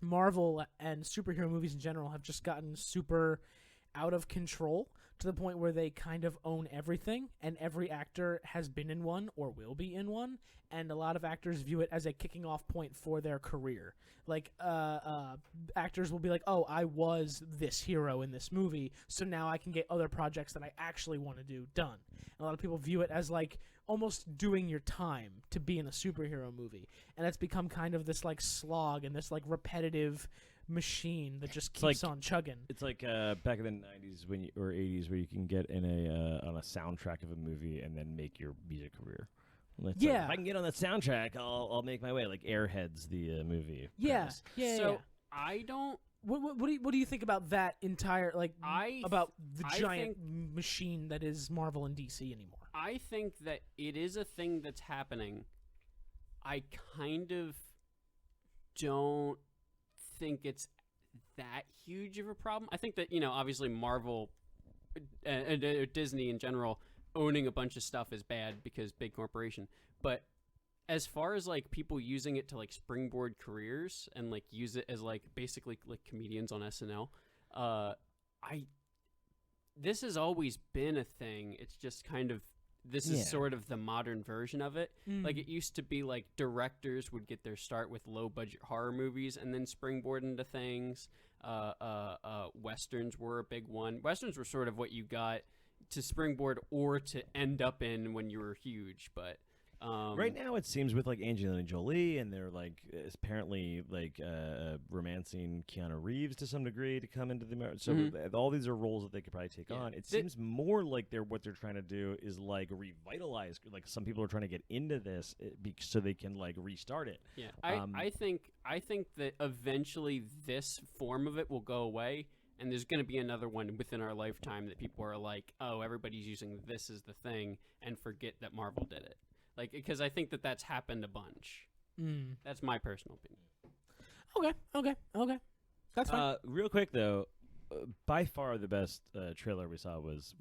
Marvel and superhero movies in general have just gotten super out of control to the point where they kind of own everything, and every actor has been in one or will be in one, and a lot of actors view it as a kicking off point for their career. Like, actors will be like, oh, I was this hero in this movie, so now I can get other projects that I actually want to do done. And a lot of people view it as, like, almost doing your time to be in a superhero movie. And it's become kind of this, like, slog and this, like, repetitive machine that just keeps on chugging. It's like back in the 90s or 80s where you can get in on a soundtrack of a movie and then make your music career. It's like, if I can get on that soundtrack, I'll make my way. Like Airheads, the movie. Yeah. I don't. What do you think about that entire about the I giant machine that is Marvel and DC anymore? I think that it is a thing that's happening. I kind of don't think it's that huge of a problem. I think that, obviously Marvel and Disney in general owning a bunch of stuff is bad because big corporation. But as far as like people using it to like springboard careers and like use it as like basically like comedians on SNL, this has always been a thing. It's just kind of is sort of the modern version of it. Like it used to be like directors would get their start with low budget horror movies and then springboard into things. Westerns were a big one. Westerns were sort of what you got to springboard or to end up in when you were huge, but right now it seems with like Angelina Jolie and they're like apparently like romancing Keanu Reeves to some degree to come into the American. So all these are roles that they could probably take on. It seems more like what they're trying to do is like revitalize. Like some people are trying to get into this so they can like restart it. Yeah, I think that eventually this form of it will go away. And there's going to be another one within our lifetime that people are like, oh, everybody's using this as the thing and forget that Marvel did it. Like, because I think that that's happened a bunch. That's my personal opinion. Okay. That's fine. Real quick, though, by far the best trailer we saw was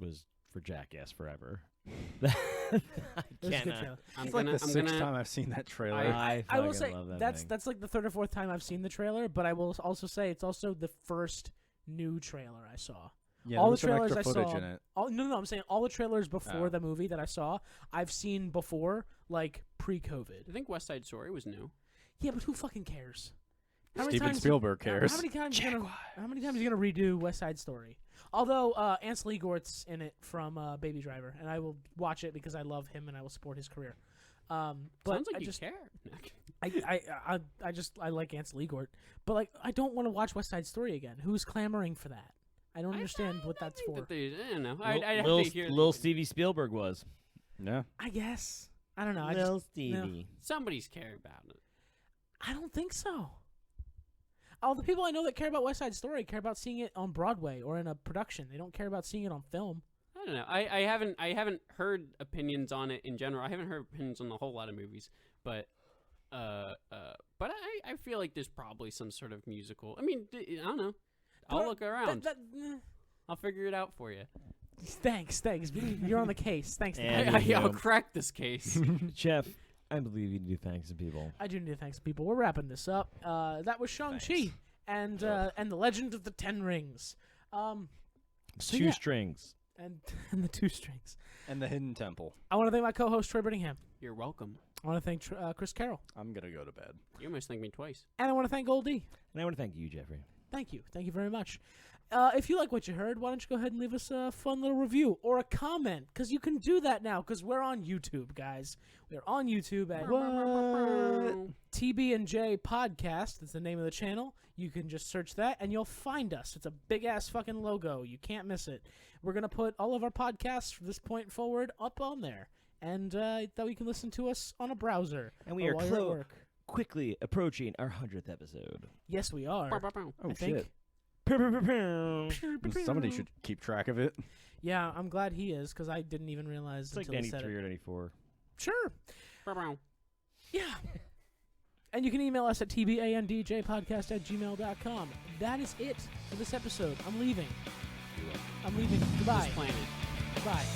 for Jackass Forever. It's like the sixth time I've seen that trailer. I will say love that's like the third or fourth time I've seen the trailer, but I will also say it's also the first new trailer I saw. Yeah, all there was the some trailers extra I footage saw. in it. I'm saying all the trailers before the movie that I saw, I've seen before, like pre-COVID. I think West Side Story was new. Yeah, but who fucking cares? Steven Spielberg cares. How many times are you gonna redo West Side Story? Although Ansel Elgort's in it from Baby Driver, and I will watch it because I love him and I will support his career. But Sounds like I you just care. I like Ansel Elgort, but like I don't want to watch West Side Story again. Who's clamoring for that? I don't understand what that's for. I don't know. I'd have to hear Lil Stevie Spielberg was. Yeah. I guess. I don't know. Lil Stevie. Somebody's caring about it. I don't think so. All the people I know that care about West Side Story care about seeing it on Broadway or in a production. They don't care about seeing it on film. I don't know. I haven't heard opinions on it in general. I haven't heard opinions on a whole lot of movies, but I feel like there's probably some sort of musical. I mean, I don't know. I'll look around. I'll figure it out for you. Thanks. You're on the case. Thanks. I'll crack this case. Jeff, I believe you need to do thanks to people. I do need to thanks people. We're wrapping this up. That was Shang Chi and the Legend of the Ten Rings. Two strings. And the two strings. And the Hidden Temple. I want to thank my co-host Troy Brittingham. You're welcome. I want to thank Chris Carroll. I'm gonna go to bed. You must thank me twice. And I want to thank Goldie. And I want to thank you, Jeffrey. Thank you very much. If you like what you heard, why don't you go ahead and leave us a fun little review or a comment, because you can do that now, because we're on YouTube, guys. We're on YouTube at TB&J Podcast. That's the name of the channel. You can just search that, and you'll find us. It's a big-ass fucking logo. You can't miss it. We're going to put all of our podcasts from this point forward up on there, and that you can listen to us on a browser. And we are quickly approaching our 100th episode. Yes, we are. Oh, I think. Shit. Somebody should keep track of it. Yeah, I'm glad he is, because I didn't even realize It's like until he said 93 it. or 94. Sure. Yeah. And you can email us at tbandjpodcast@gmail.com. That is it for this episode. I'm leaving. Goodbye. This planet. Goodbye.